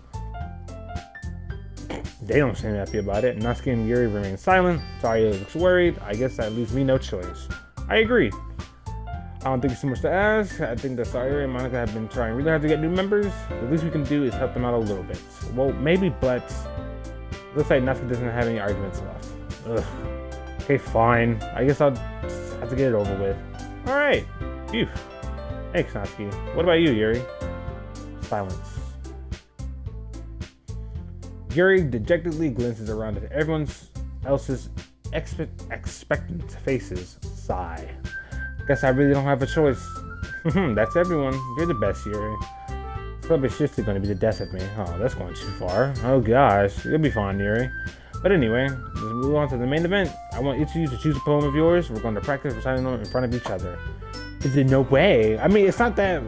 They don't seem happy about it. Natsuki and Yuri remain silent. Sayo looks worried. I guess that leaves me no choice. I agree. I don't think it's too much to ask. I think that Sayo and Monica have been trying really hard to get new members. The least we can do is help them out a little bit. Well, maybe, but it looks like Natsuki doesn't have any arguments left. Ugh. Okay, fine. I guess I'll just have to get it over with. Alright. Phew. Thanks, Natsuki. What about you, Yuri? Silence. Yuri dejectedly glances around at everyone else's expectant faces. Sigh. Guess I really don't have a choice. That's everyone. You're the best, Yuri. This club is surely going to be the death of me. Oh, that's going too far. Oh gosh, you'll be fine, Yuri. But anyway, let's move on to the main event. I want each of you to choose a poem of yours. We're going to practice reciting them in front of each other. Is there no way? I mean, it's not that...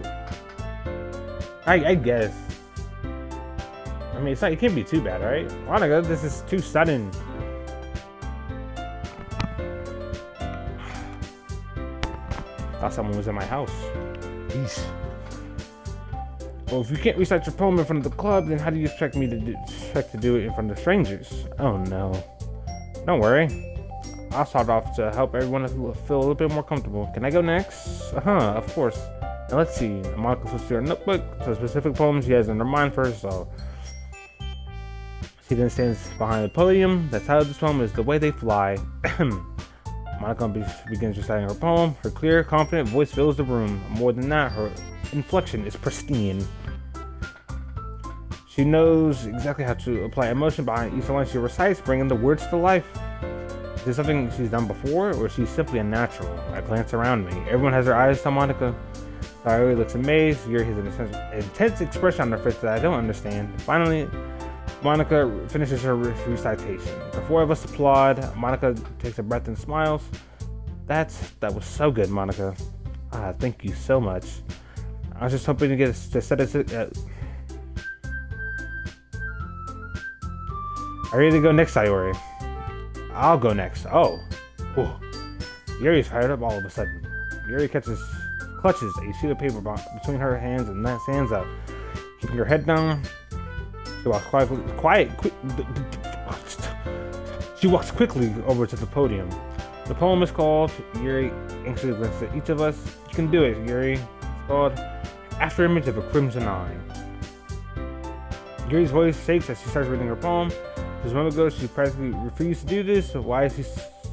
I guess. I mean, it can't be too bad, right? Monica, this is too sudden. Thought someone was in my house. Yeesh. Well, if you can't recite your poem in front of the club, then how do you expect me to do it in front of strangers? Oh no. Don't worry. I'll start off to help everyone feel a little bit more comfortable. Can I go next? Of course. Now let's see. Monica switches to her notebook to specific poems she has in her mind for herself. She then stands behind the podium. The title of this poem is The Way They Fly. Monica begins reciting her poem. Her clear, confident voice fills the room. More than that, her inflection is pristine. She knows exactly how to apply emotion behind each line she recites, bringing the words to life. Is this something she's done before, or is she simply a natural? I glance around me. Everyone has their eyes on Monica. Saori looks amazed. Yuri has an intense expression on her face that I don't understand. Finally, Monica finishes her recitation. The four of us applaud. Monica takes a breath and smiles. That was so good, Monica. Thank you so much. I was just hoping to set it. Are you ready to go next, Sayori? I'll go next. Oh. Whew. Yuri's fired up all of a sudden. Yuri clutches a sheet of paper between her hands and then stands up. Keeping her head down, she walks quickly over to the podium. The poem is called, Yuri anxiously glances at each of us. You can do it, Yuri. It's called After Image of a Crimson Eye. Yuri's voice shakes as she starts reading her poem. Just a moment ago, she practically refused to do this. So why is she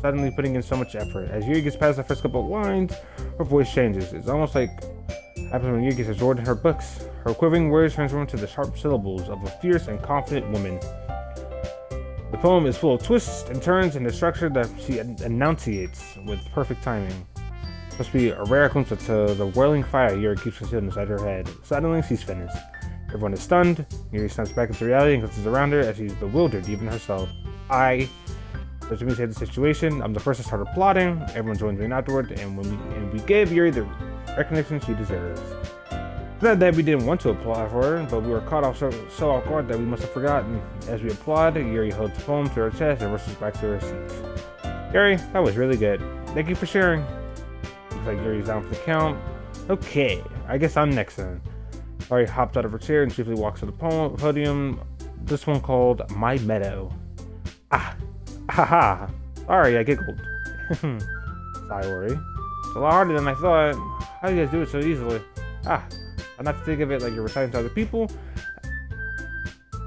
suddenly putting in so much effort. As Yuri gets past the first couple of lines, her voice changes. It's almost like happens when Yuri gets absorbed in her books. Her quivering words transform into the sharp syllables of a fierce and confident woman. The poem is full of twists and turns and the structure that she enunciates with perfect timing. It must be a rare glimpse into the whirling fire Yuri keeps concealed inside her head. Suddenly, she's finished. Everyone is stunned. Yuri snaps back into reality and glances around her as she's bewildered, even herself. So to me, save the situation. I'm the first to start applauding. Everyone joins me afterward, and we give Yuri the recognition she deserves. It's not that we didn't want to applaud for her, but we were caught off so off guard that we must have forgotten. As we applaud, Yuri holds the poem to her chest and rushes back to her seat. Yuri, that was really good. Thank you for sharing. Looks like Yuri's down for the count. Okay, I guess I'm next then. Yuri hops out of her chair and chiefly walks to the podium. This one called My Meadow. Haha. Sorry, I giggled. Sayori. It's a lot harder than I thought. How do you guys do it so easily? I'd not to think of it like you're reciting to other people.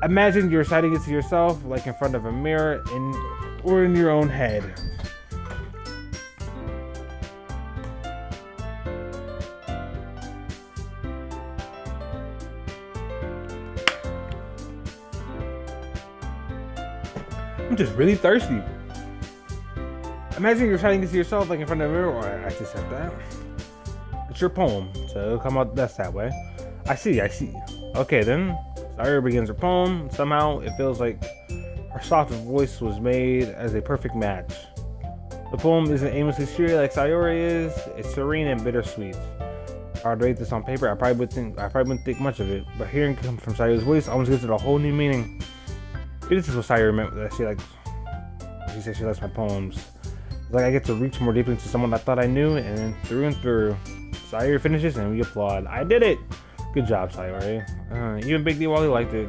Imagine you're reciting it to yourself, like in front of a mirror or in your own head. I'm just really thirsty. Imagine you're reciting it to yourself, like in front of a mirror, or I actually said that. It's your poem, so it'll come out best that way. I see. Okay then, Sayori begins her poem. Somehow, it feels like her soft voice was made as a perfect match. The poem isn't aimlessly cheery like Sayori is. It's serene and bittersweet. If I were to rate this on paper, I probably wouldn't think much of it. But hearing it come from Sayori's voice almost gives it a whole new meaning. This is what Sayori meant that she said she likes my poems. It's like I get to reach more deeply into someone I thought I knew, and through. Sayori finishes and we applaud. I did it! Good job, Sayori. Even Big D Wally liked it.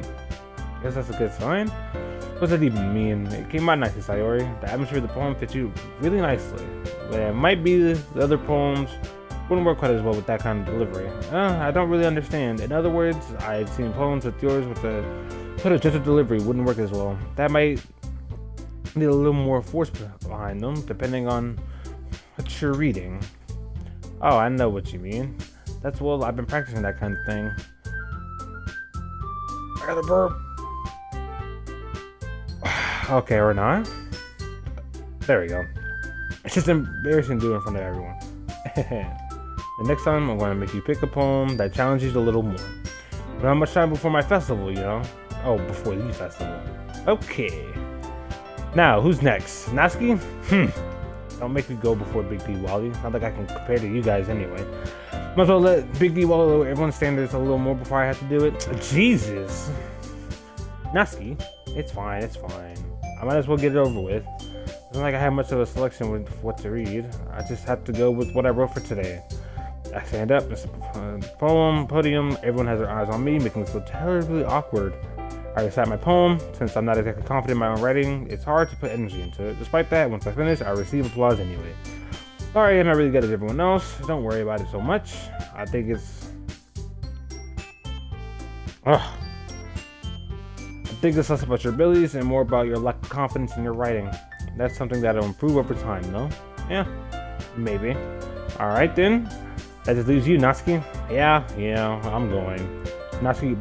Guess that's a good sign. What does that even mean? It came out nicely, Sayori. The atmosphere of the poem fits you really nicely. But it might be the other poems wouldn't work quite as well with that kind of delivery. I don't really understand. In other words, I've seen poems with yours with a gentle delivery wouldn't work as well. That might need a little more force behind them, depending on what you're reading. Oh, I know what you mean. I've been practicing that kind of thing. I got a burp. Okay, or not. There we go. It's just embarrassing to do it in front of everyone. The next time, I'm going to make you pick a poem that challenges you a little more. We don't have much time before my festival, you know? Oh, before the festival. Okay. Now, who's next? Natsuki? Don't make me go before Big D Wally. Not like I can compare to you guys anyway. Might as well let Big D Wally lower everyone's standards a little more before I have to do it. Jesus. Natsuki, it's fine. I might as well get it over with. It's not like I have much of a selection with what to read. I just have to go with what I wrote for today. I stand up, it's a poem, podium, everyone has their eyes on me, making me feel terribly awkward. I recite my poem. Since I'm not exactly confident in my own writing, it's hard to put energy into it. Despite that, once I finish, I receive applause anyway. Sorry, I'm not really good as everyone else. Don't worry about it so much. I think it's less about your abilities and more about your lack of confidence in your writing. That's something that'll improve over time, no? Yeah, maybe. Alright then. That just leaves you, Natsuki. Yeah, I'm going. Natsuki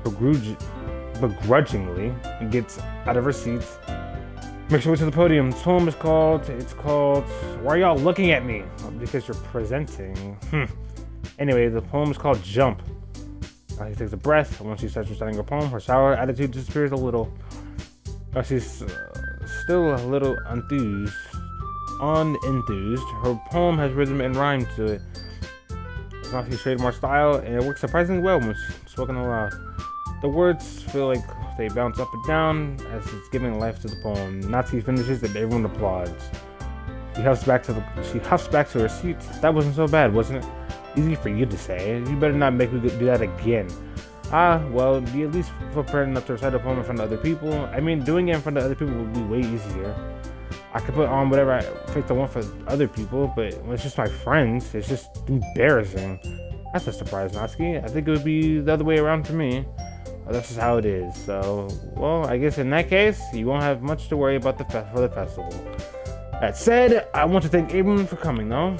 begrudgingly gets out of her seat, makes her way to the podium. This poem is called, Why Are Y'all Looking At Me? Because you're presenting. Anyway, the poem is called Jump. She takes a breath. Once she starts reciting her poem, her sour attitude disappears a little. She's still a little unenthused. Her poem has rhythm and rhyme to it. It's not Natsuki's trademark style, and it works surprisingly well when spoken aloud. The words feel like they bounce up and down as it's giving life to the poem. Natsuki finishes and everyone applauds. She huffs back to her seat. That wasn't so bad, wasn't it? Easy for you to say. You better not make me do that again. Well, you at least feel prepared enough to recite a poem in front of other people. I mean, doing it in front of other people would be way easier. I could put on whatever I picked I want for other people, but when it's just my friends, it's just embarrassing. That's a surprise, Natsuki. I think it would be the other way around for me. That's just how it is. So, well, I guess in that case, you won't have much to worry about for the festival. That said, I want to thank everyone for coming, though.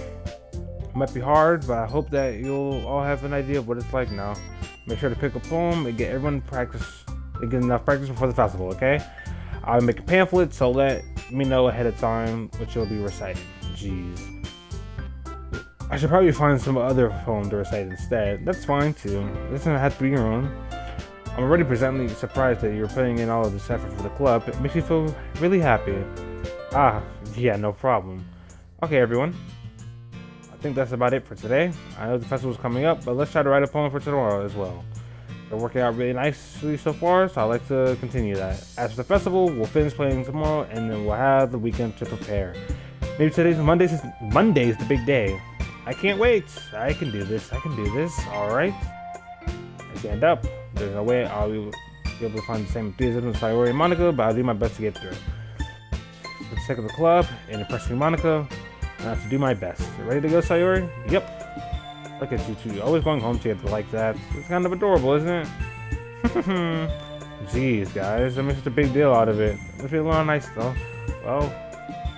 It might be hard, but I hope that you'll all have an idea of what it's like now. Make sure to pick a poem and get everyone practice, and get enough practice before the festival, okay? I'll make a pamphlet, so let me know ahead of time what you'll be reciting. Jeez. I should probably find some other poem to recite instead. That's fine, too. It doesn't have to be your own. I'm already presently surprised that you're putting in all of this effort for the club. It makes me feel really happy. Ah, yeah, no problem. Okay, everyone. I think that's about it for today. I know the festival's coming up, but let's try to write a poem for tomorrow as well. They're working out really nicely so far, so I'd like to continue that. As for the festival, we'll finish playing tomorrow, and then we'll have the weekend to prepare. Maybe Monday's the big day. I can't wait. I can do this. Alright. I stand up. There's no way I'll be able to find the same enthusiasm as Sayori and Monica, but I'll do my best to get through. For the sake of the club and impressing Monica, I have to do my best. Ready to go, Sayori? Yep. Look at you two, always going home together like that. It's kind of adorable, isn't it? Jeez, guys, I made such a big deal out of it. It feels a little nice, though. Well,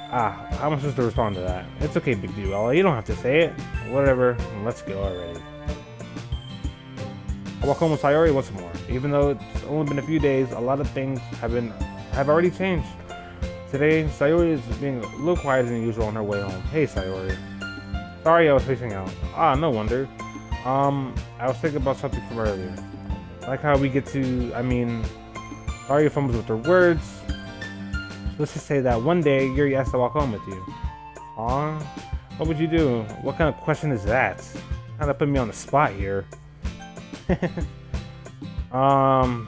how am I supposed to respond to that? It's okay, Big Duella, you don't have to say it. Whatever, let's go already. I walk home with Sayori once more. Even though it's only been a few days, a lot of things have already changed. Today, Sayori is being a little quieter than usual on her way home. Hey, Sayori. Sorry, I was spacing out. Ah, no wonder. I was thinking about something from earlier. Like how we get to, Sayori fumbles with her words. Let's just say that one day, Yuri asked to walk home with you. Aw, what would you do? What kind of question is that? Kind of put me on the spot here. I'm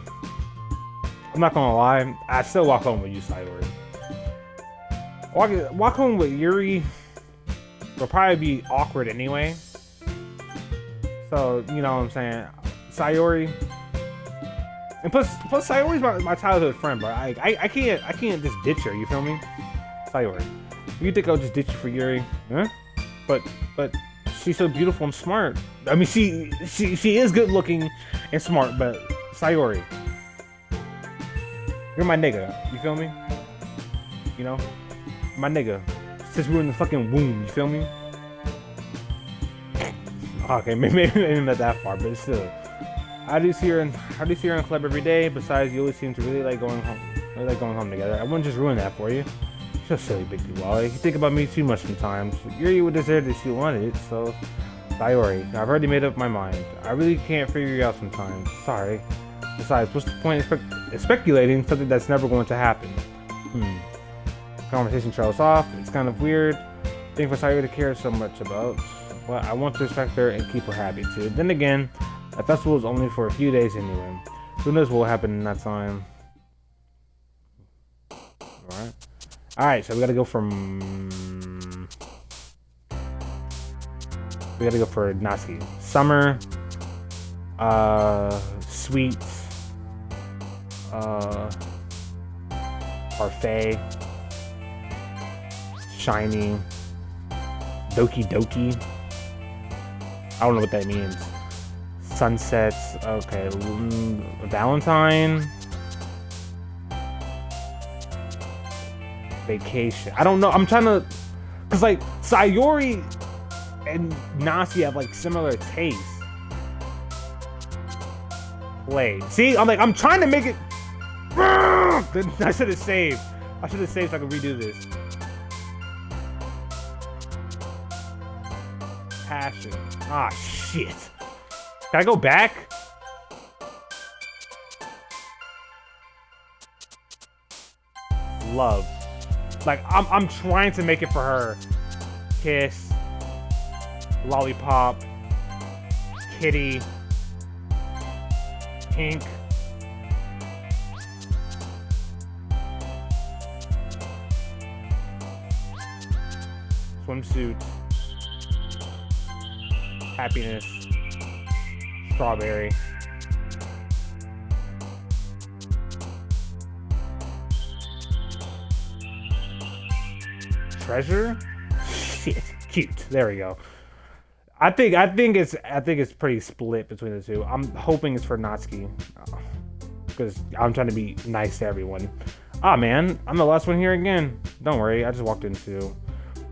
not gonna lie, I'd still walk home with you, Sayori. Walk home with Yuri will probably be awkward anyway. So, you know what I'm saying? Sayori. And plus Sayori's my childhood friend, bro. I can't just ditch her, you feel me? Sayori. You think I'll just ditch you for Yuri? Huh? But she's so beautiful and smart. I mean, she is good looking and smart, but Sayori, you're my nigga. You feel me? You know, my nigga. Since we were in the fucking womb, you feel me? Okay, maybe not that far, but still. I do see her in the club every day. Besides, you always seem to really like going home together. I wouldn't just ruin that for you. You're so silly, Big Wally. You think about me too much sometimes. Yuri would deserve this you wanted, so Sayori, I've already made up my mind. I really can't figure you out sometimes. Sorry. Besides, what's the point of speculating something that's never going to happen? Conversation trails off. It's kind of weird thing for Sayori to care so much about, but I want to respect her and keep her happy too. Then again, the festival is only for a few days anyway. Who knows what will happen in that time? Alright, so we gotta go for Natsuki. Summer, sweet, parfait, shiny, Doki Doki. I don't know what that means. Sunsets, okay, Valentine, vacation. I don't know. I'm trying to, cause like Sayori and Nasi have like similar tastes. Play. See, I'm trying to make it. I should have saved. I should have saved so I could redo this. Passion. Ah, shit. Can I go back? Love. Like, I'm trying to make it for her. Kiss. Lollipop. Kitty. Pink. Swimsuit. Happiness. Strawberry. Treasure? Shit. Cute. There we go. I think it's pretty split between the two. I'm hoping it's for Natsuki. Because I'm trying to be nice to everyone. Ah, man, I'm the last one here again. Don't worry, I just walked into.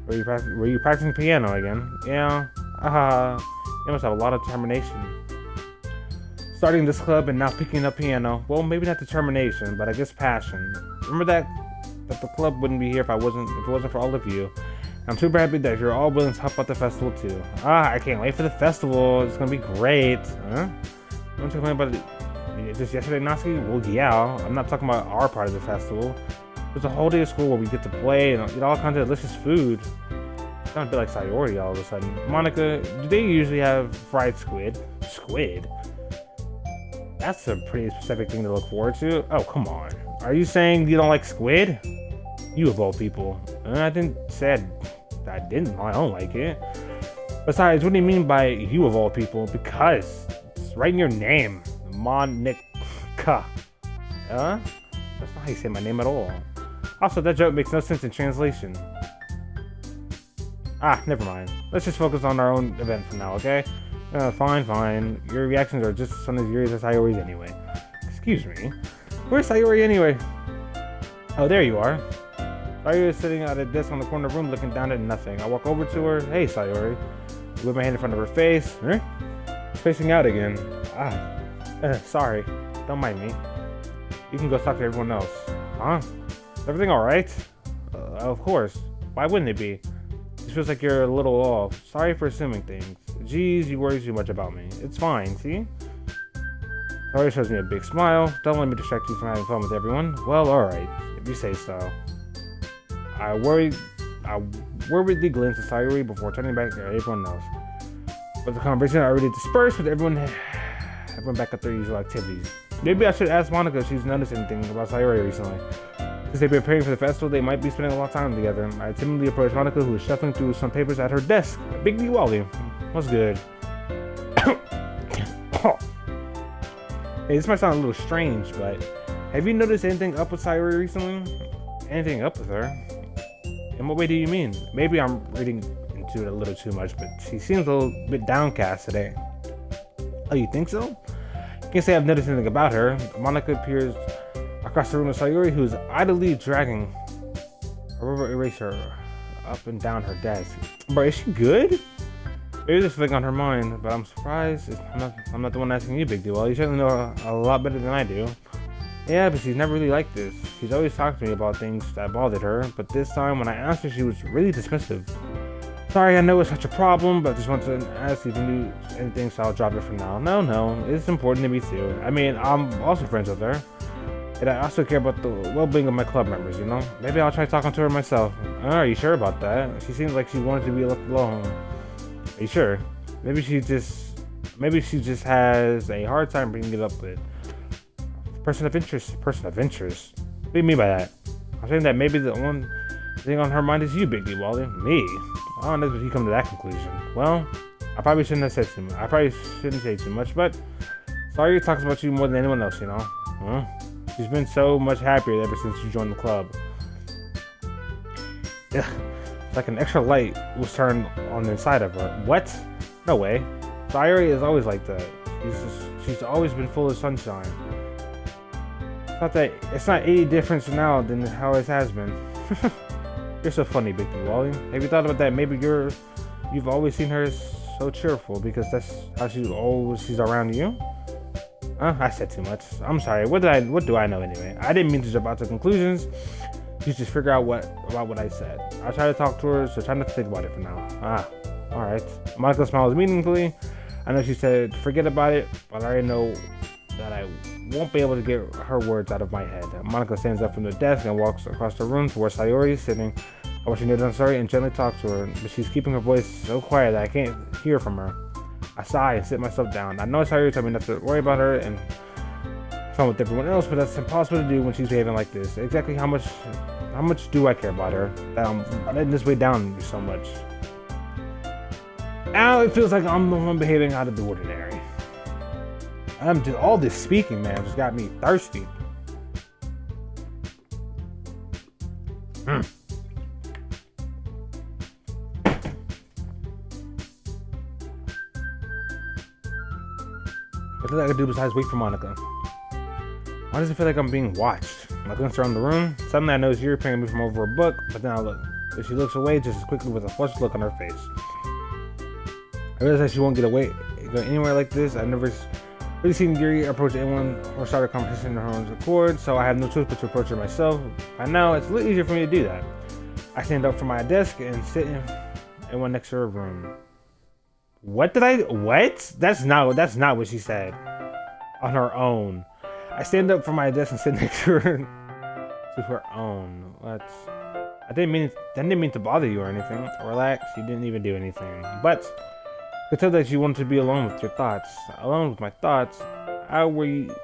Were you practicing piano again? Yeah. You must have a lot of determination. Starting this club and now picking up piano. Well, maybe not determination, but I guess passion. Remember that the club wouldn't be here if it wasn't for all of you. I'm super happy that you're all willing to help out the festival too. I can't wait for the festival. It's gonna be great. Huh? Don't you complain about it just yesterday, Natsuki? Well, yeah. I'm not talking about our part of the festival. There's a whole day of school where we get to play and eat all kinds of delicious food. It's not a bit like Sayori all of a sudden. Monica, do they usually have fried squid? Squid? That's a pretty specific thing to look forward to. Oh, come on. Are you saying you don't like squid? You of all people. I didn't say I didn't. I don't like it. Besides, what do you mean by you of all people? Because it's right in your name. Monica. Huh? That's not how you say my name at all. Also, that joke makes no sense in translation. Never mind. Let's just focus on our own event for now, okay? Fine. Your reactions are just as serious as Sayori's anyway. Excuse me. Where's Sayori anyway? Oh, there you are. Sayori is sitting at a desk on the corner of the room looking down at nothing. I walk over to her. Hey, Sayori. I whip my hand in front of her face. She's facing out again. Sorry. Don't mind me. You can go talk to everyone else. Huh? Is everything alright? Of course. Why wouldn't it be? It feels like you're a little off. Sorry for assuming things. Geez, you worry too much about me. It's fine, see? Sayori shows me a big smile. Don't let me distract you from having fun with everyone. Well, alright. If you say so. I worriedly glanced at Sayori before turning back to everyone else. But the conversation already dispersed with everyone back at their usual activities. Maybe I should ask Monica if she's noticed anything about Sayori recently. Since they've been preparing for the festival, they might be spending a lot of time together. I timidly approached Monica, who was shuffling through some papers at her desk. Big Diwali. What's good? Hey, this might sound a little strange, but have you noticed anything up with Sayori recently? Anything up with her? In what way do you mean? Maybe I'm reading into it a little too much, but she seems a little bit downcast today. Oh, you think so? Can't say I've noticed anything about her. Monica appears across the room with Sayori, who's idly dragging a rubber eraser up and down her desk. Bro, is she good? Maybe there's something on her mind, but I'm surprised I'm not the one asking you, big deal. Well, you certainly know a lot better than I do. Yeah, but she's never really like this. She's always talked to me about things that bothered her, but this time when I asked her, she was really dismissive. Sorry, I know it's such a problem, but just want to ask if you knew anything, so I'll drop it for now. No, it's important to me too. I mean, I'm also friends with her. And I also care about the well-being of my club members, you know? Maybe I'll try talking to her myself. Are you sure about that? She seems like she wanted to be left alone. Are you sure? Maybe she just has a hard time bringing it up with person of interest. Person of interest? What do you mean by that? I'm saying that maybe the one thing on her mind is you, Big D Wally. Me? I don't know if you come to that conclusion. Well, I probably shouldn't have said too much. I probably shouldn't say too much, but Sayori talks about you more than anyone else, you know? Huh? She's been so much happier ever since you joined the club. Ugh. It's like an extra light was turned on the inside of her. What? No way. Sayori is always like that. She's always been full of sunshine. It's not any different now than how it has been. You're so funny, Big D Wally. Have you thought about that? Maybe you've always seen her so cheerful because that's how she's around you. I said too much. I'm sorry. What do I know anyway? I didn't mean to jump out to conclusions. You just figure out about what I said. I'll try to talk to her, so try not to think about it for now. Alright. Monica smiles meaningfully. I know she said forget about it, but I already know that I won't be able to get her words out of my head. Monica stands up from the desk and walks across the room to where Sayori is sitting. I watch her kneel down Sayori and gently talk to her, but she's keeping her voice so quiet that I can't hear from her. I sigh and sit myself down. I know Sayori told me not to worry about her and fun with everyone else, but that's impossible to do when she's behaving like this. Exactly how much do I care about her that I'm letting this weigh down so much? Now it feels like I'm the one behaving out of the ordinary. All this speaking, man, just got me thirsty. What did I do besides wait for Monica? Why does it feel like I'm being watched? I glance around the room. Suddenly I notice Yuri peering at me from over a book, but then I look. But she looks away just as quickly with a flushed look on her face. I realize that she won't go anywhere like this. I've never really seen Yuri approach anyone or start a conversation on her own accord, so I have no choice but to approach her myself. By now, it's a little easier for me to do that. I stand up from my desk and sit in one next to her room. What? That's not what she said. On her own. I stand up from my desk and sit next to her own. What? I didn't mean to bother you or anything. Relax, you didn't even do anything. But I could tell that you wanted to be alone with your thoughts. Alone with my thoughts? How were you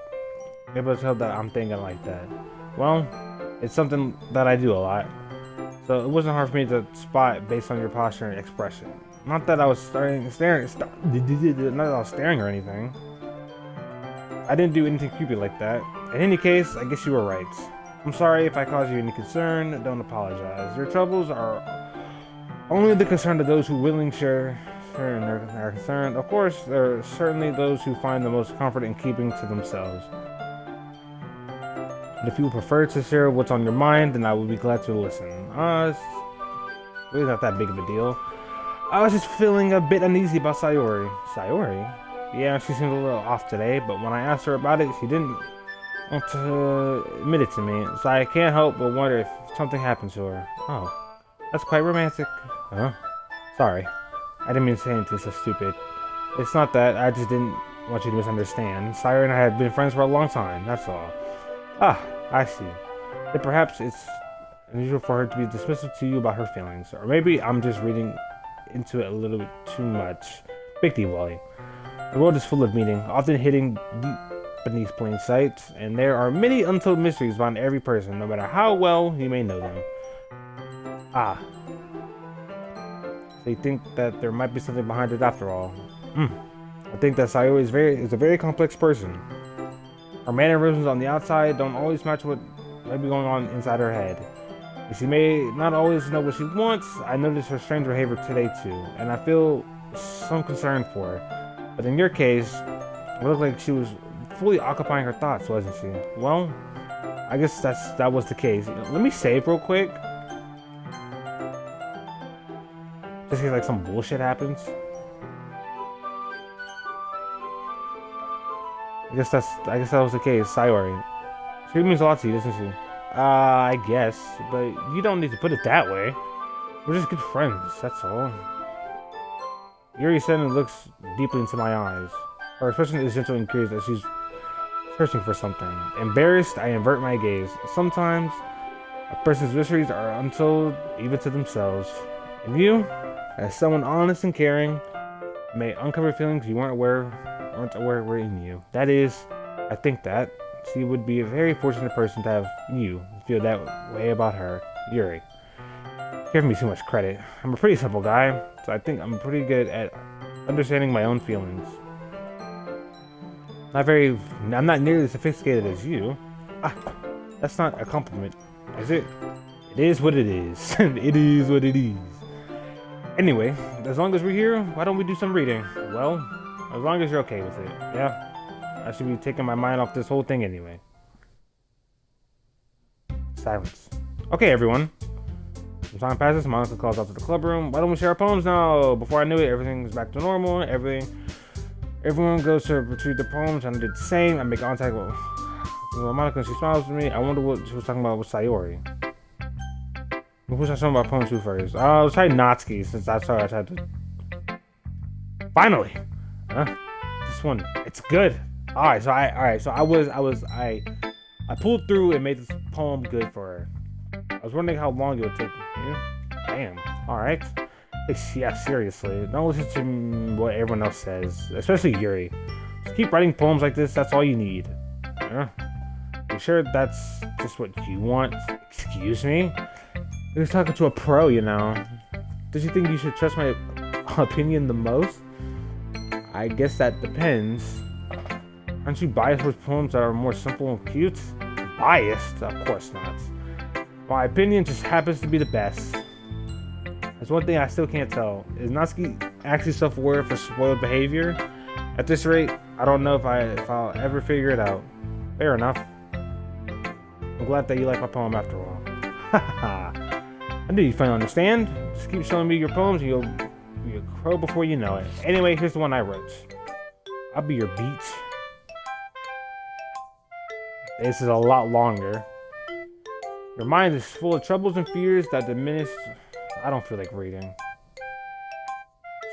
able to tell that I'm thinking like that? Well, it's something that I do a lot. So it wasn't hard for me to spot based on your posture and expression. Not that I was staring or anything. I didn't do anything creepy like that. In any case, I guess you were right. I'm sorry if I caused you any concern. Don't apologize. Your troubles are only the concern of those who willingly share in their concern. Of course, there are certainly those who find the most comfort in keeping to themselves. But if you would prefer to share what's on your mind, then I would be glad to listen. It's really not that big of a deal. I was just feeling a bit uneasy about Sayori. Sayori? Yeah, she seemed a little off today, but when I asked her about it, she didn't want to admit it to me, so I can't help but wonder if something happened to her. Oh, that's quite romantic. Huh? Sorry. I didn't mean to say anything so stupid. It's not that, I just didn't want you to misunderstand. Sayori and I have been friends for a long time, that's all. Ah, I see. Then perhaps it's unusual for her to be dismissive to you about her feelings, or maybe I'm just reading into it a little bit too much. Big deal, Wally. The world is full of meaning, often hidden deep beneath plain sight, and there are many untold mysteries behind every person, no matter how well you may know them. Ah. So you think that there might be something behind it after all. I think that Sayori is a very complex person. Her mannerisms on the outside don't always match what might be going on inside her head. And she may not always know what she wants. I noticed her strange behavior today too, and I feel some concern for her. But in your case, it looked like she was fully occupying her thoughts, wasn't she? Well, I guess that was the case. Let me save real quick. Just in case like some bullshit happens. I guess that was the case. Sayori. She means a lot to you, doesn't she? I guess, but you don't need to put it that way. We're just good friends, that's all. Yuri said and looks deeply into my eyes. Her expression is gentle and curious as she's searching for something. Embarrassed, I invert my gaze. Sometimes, a person's mysteries are untold even to themselves. And you, as someone honest and caring, may uncover feelings you weren't aware were in you. That is, I think that she would be a very fortunate person to have you feel that way about her, Yuri. Give me too much credit. I'm a pretty simple guy, so I think I'm pretty good at understanding my own feelings. I'm not nearly as sophisticated as you. That's not a compliment, is it? It is what it is. It is what it is. Anyway, as long as we're here, why don't we do some reading? Well, as long as you're okay with it, yeah? I should be taking my mind off this whole thing anyway. Silence. Okay, everyone. Some time passes, Monica calls out to the club room. Why don't we share our poems now? Before I knew it, everything's back to normal. Everyone goes to retrieve the poems, and I did the same. I make contact with Monica, and she smiles at me. I wonder what she was talking about with Sayori. Who was I talking about poems to first? Let's try Natsuki, since that's how I tried to... Finally! This one, it's good. I pulled through and made this poem good for her. I was wondering how long it would take. Damn. Alright. Yeah, seriously. Don't listen to what everyone else says. Especially Yuri. Just keep writing poems like this, that's all you need. You sure that's just what you want? Excuse me? You're talking to a pro, you know. Does you think you should trust my opinion the most? I guess that depends. Aren't you biased with poems that are more simple and cute? Biased? Of course not. My opinion just happens to be the best. There's one thing I still can't tell. Is Natsuki actually self-aware for spoiled behavior? At this rate, I don't know if I'll ever figure it out. Fair enough. I'm glad that you like my poem after all. Haha. I knew you'd finally understand. Just keep showing me your poems and you'll be a crow before you know it. Anyway, here's the one I wrote. I'll be your beach. This is a lot longer. Your mind is full of troubles and fears that diminish. I don't feel like reading.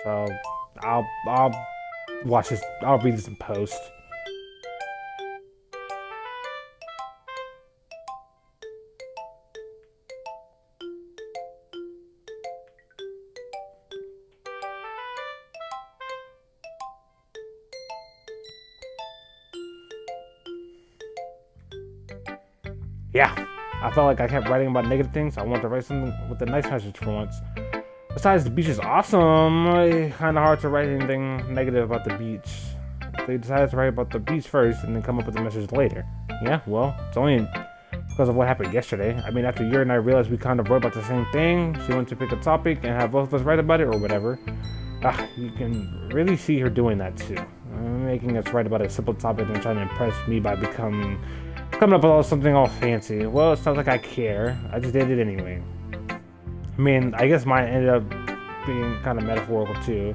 So I'll watch this. I'll read this in post. Yeah, I felt like I kept writing about negative things. I wanted to write something with a nice message for once. Besides, the beach is awesome. It's kind of hard to write anything negative about the beach. They decided to write about the beach first and then come up with a message later. Yeah, well, it's only because of what happened yesterday. I mean, after Yuri and I realized we kind of wrote about the same thing, she went to pick a topic and have both of us write about it or whatever. You can really see her doing that too. Making us write about a simple topic and trying to impress me by coming up with something all fancy. Well, it sounds like I care. I just did it anyway. I mean, I guess mine ended up being kind of metaphorical too.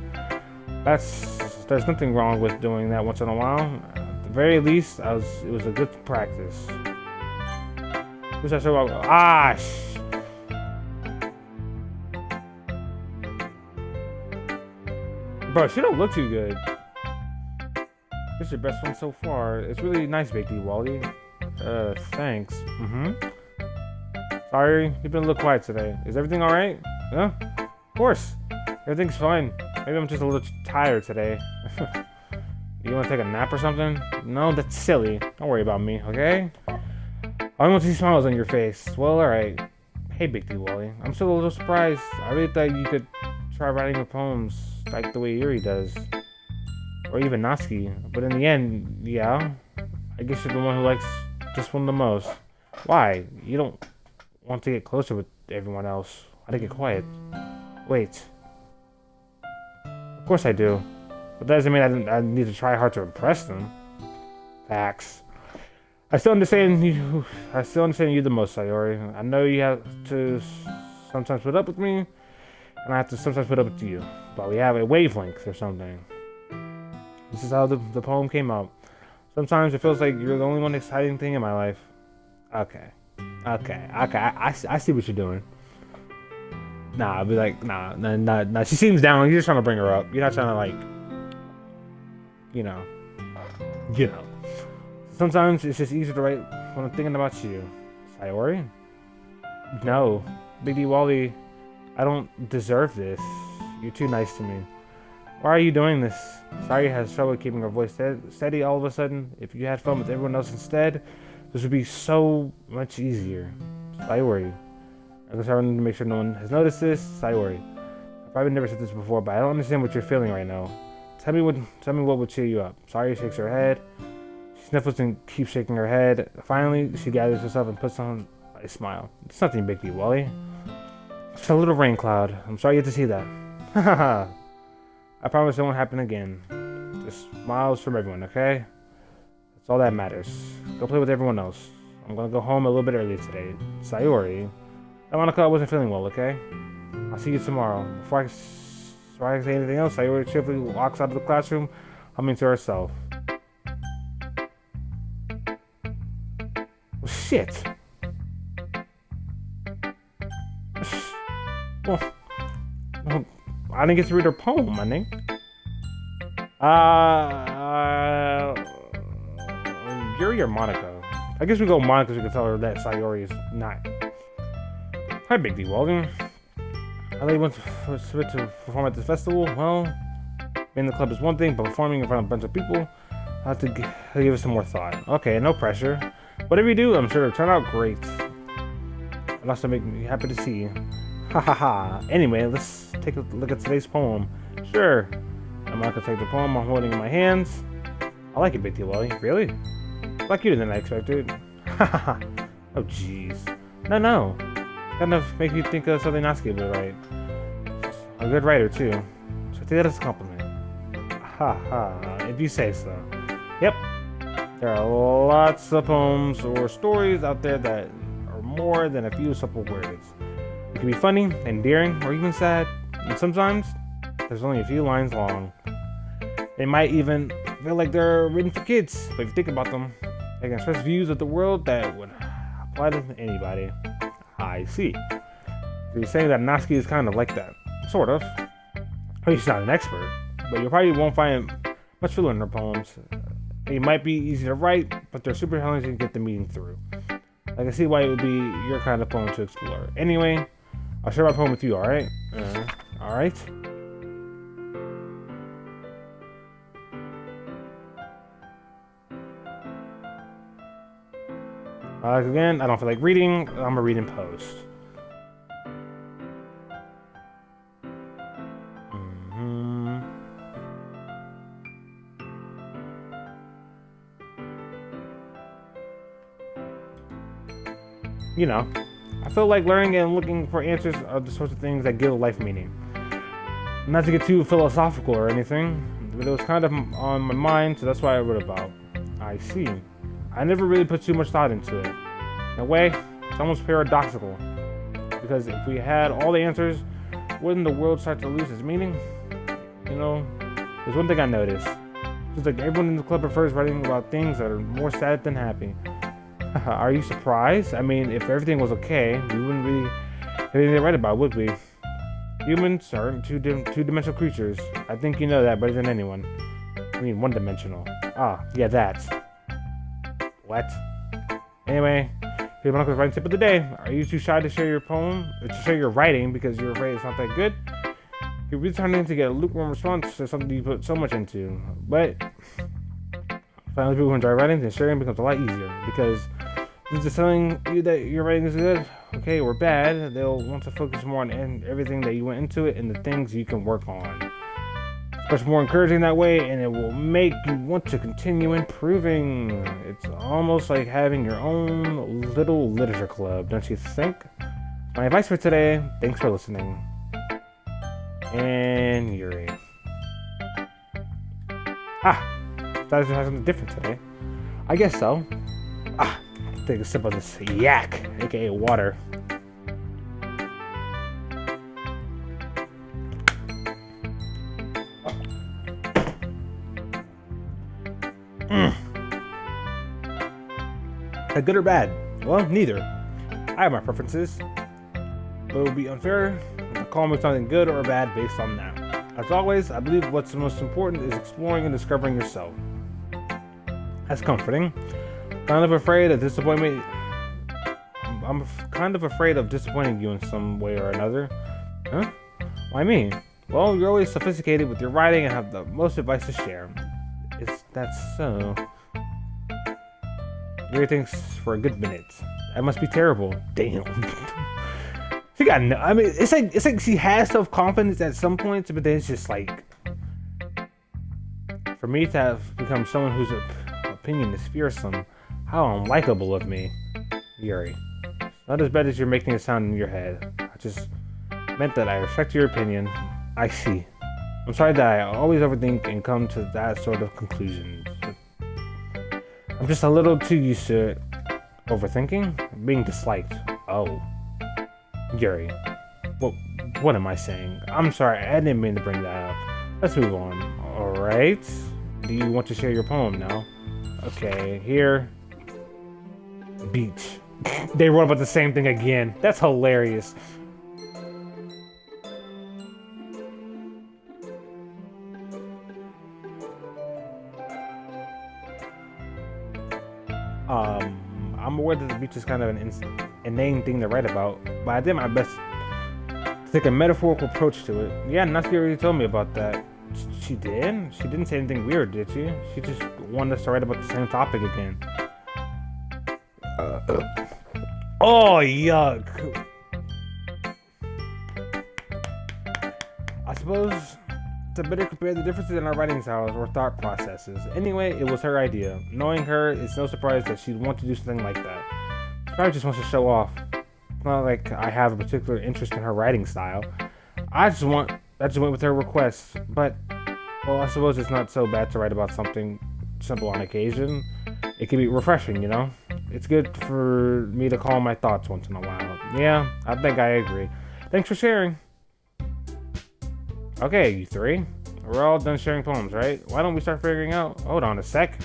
There's nothing wrong with doing that once in a while. At the very least, it was a good practice. Wish I should Bro, she don't look too good. This is your best one so far. It's really nice, Doki Wally. Thanks. Sorry, you've been a little quiet today. Is everything alright? Yeah? Of course. Everything's fine. Maybe I'm just a little tired today. You wanna take a nap or something? No, that's silly. Don't worry about me, okay? I want to see smiles on your face. Well, alright. Hey, Doki Wally. I'm still a little surprised. I really thought you could try writing your poems like the way Yuri does. Or even Natsuki. But in the end, yeah. I guess you're the one who likes this one the most. Why? You don't want to get closer with everyone else. Why'd I get quiet? Wait. Of course I do. But that doesn't mean I need to try hard to impress them. Facts. I still understand you the most, Sayori. I know you have to sometimes put up with me, and I have to sometimes put up with you. But we have a wavelength or something. This is how the poem came out. Sometimes it feels like you're the only one exciting thing in my life. Okay. I see what you're doing. Nah, I'll be like, nah. She seems down. You're just trying to bring her up. You're not trying to, like, you know. Sometimes it's just easier to write when I'm thinking about you. Sayori? No. Doki Wally, I don't deserve this. You're too nice to me. Why are you doing this? Sayori has trouble keeping her voice steady all of a sudden. If you had fun with everyone else instead, this would be so much easier. Sayori. I guess I wanted to make sure no one has noticed this. Sayori. I've probably never said this before, but I don't understand what you're feeling right now. Tell me what would cheer you up. Sayori shakes her head. She sniffles and keeps shaking her head. Finally, she gathers herself and puts on a smile. It's nothing, Doki Wally. It's a little rain cloud. I'm sorry you had to see that. Haha. I promise it won't happen again. Just smiles from everyone, okay? That's all that matters. Go play with everyone else. I'm gonna go home a little bit early today. Sayori. At 1 o'clock I wasn't feeling well, okay? I'll see you tomorrow. Before I say anything else, Sayori cheerfully walks out of the classroom, humming to herself. Well, shit! Well, I didn't get to read her poem, I think. Yuri or Monica? I guess we go Monica so we can tell her that Sayori is not. Hi, Doki Wally. I thought you went to perform at this festival. Well, being in the club is one thing, but performing in front of a bunch of people, I have to give it some more thought. Okay, no pressure. Whatever you do, I'm sure it'll turn out great. It'll also make me happy to see you. Ha ha ha. Anyway, let's take a look at today's poem. Sure. I'm not gonna take the poem I'm holding in my hands. I like it, Doki Wally. Really? Like you than I expected. Ha ha ha. Oh jeez. No. Kind of make me think of something Natsuki would write. A good writer too. So take that as a compliment. Ha ha. If you say so. Yep. There are lots of poems or stories out there that are more than a few simple words. It can be funny, endearing, or even sad, and sometimes there's only a few lines long. They might even feel like they're written for kids, but if you think about them, they can express views of the world that would apply to anybody. I see. So you're saying that Natsuki is kind of like that. Sort of. I mean, she's not an expert, but you probably won't find much filler in her poems. They might be easy to write, but they're super challenging to get the meaning through. I can see why it would be your kind of poem to explore. Anyway, I'll share my poem with you, alright? Alright? Again, I don't feel like reading. I'm gonna read in post. You know, I feel like learning and looking for answers are the sorts of things that give life meaning. Not to get too philosophical or anything, but it was kind of on my mind, so that's why I wrote about. I see. I never really put too much thought into it. In a way, it's almost paradoxical, because if we had all the answers, wouldn't the world start to lose its meaning? You know, there's one thing I noticed. It's like everyone in the club prefers writing about things that are more sad than happy. Are you surprised? I mean, if everything was okay, we wouldn't really have anything to write about, would we? Humans are two-dimensional creatures. I think you know that better than anyone. I mean, one-dimensional. Ah, yeah, that. What? Anyway, here's my uncle's writing tip of the day. Are you too shy to share your poem, or to share your writing because you're afraid it's not that good? You're really starting to get a lukewarm response to something you put so much into. But finally, people who enjoy writing, then sharing becomes a lot easier, because if they're telling you that your writing is good, okay, or bad, they'll want to focus more on everything that you went into it and the things you can work on. It's much more encouraging that way, and it will make you want to continue improving. It's almost like having your own little literature club, don't you think? My advice for today, thanks for listening. And Yuri. Thought I was gonna have something different today. I guess so. Take a sip of this yak, aka water. Good or bad? Well, neither. I have my preferences, but it would be unfair to call me something good or bad based on that. As always, I believe what's most important is exploring and discovering yourself. That's comforting. Kind of afraid of disappointment. I'm kind of afraid of disappointing you in some way or another. Huh? Why me? Well, you're always sophisticated with your writing and have the most advice to share. That's so. Everything's for a good minute. That must be terrible. Damn. She got no. I mean, it's like she has self-confidence at some points, but then it's just like, for me to have become someone whose opinion is fearsome. How unlikable of me, Yuri. Not as bad as you're making it sound in your head. I just meant that I respect your opinion. I see. I'm sorry that I always overthink and come to that sort of conclusion. I'm just a little too used to it. Overthinking? Being disliked. Oh. Yuri. What am I saying? I'm sorry, I didn't mean to bring that up. Let's move on. Alright. Do you want to share your poem now? Okay, here. Beach. They wrote about the same thing again. That's hilarious. I'm aware that the beach is kind of an inane thing to write about, but I did my best to take a metaphorical approach to it. Yeah, Natsuki already told me about that. She did? She didn't say anything weird, did she? She just wanted us to write about the same topic again. Oh, yuck. I suppose to better compare the differences in our writing styles or thought processes. Anyway, it was her idea. Knowing her, it's no surprise that she'd want to do something like that. She probably just wants to show off. It's not like I have a particular interest in her writing style. I just went with her request. But, well, I suppose it's not so bad to write about something simple on occasion. it can be refreshing, you know? It's good for me to calm my thoughts once in a while. Yeah, I think I agree. Thanks for sharing. Okay, you three. We're all done sharing poems, right? Why don't we start figuring out? Hold on a sec.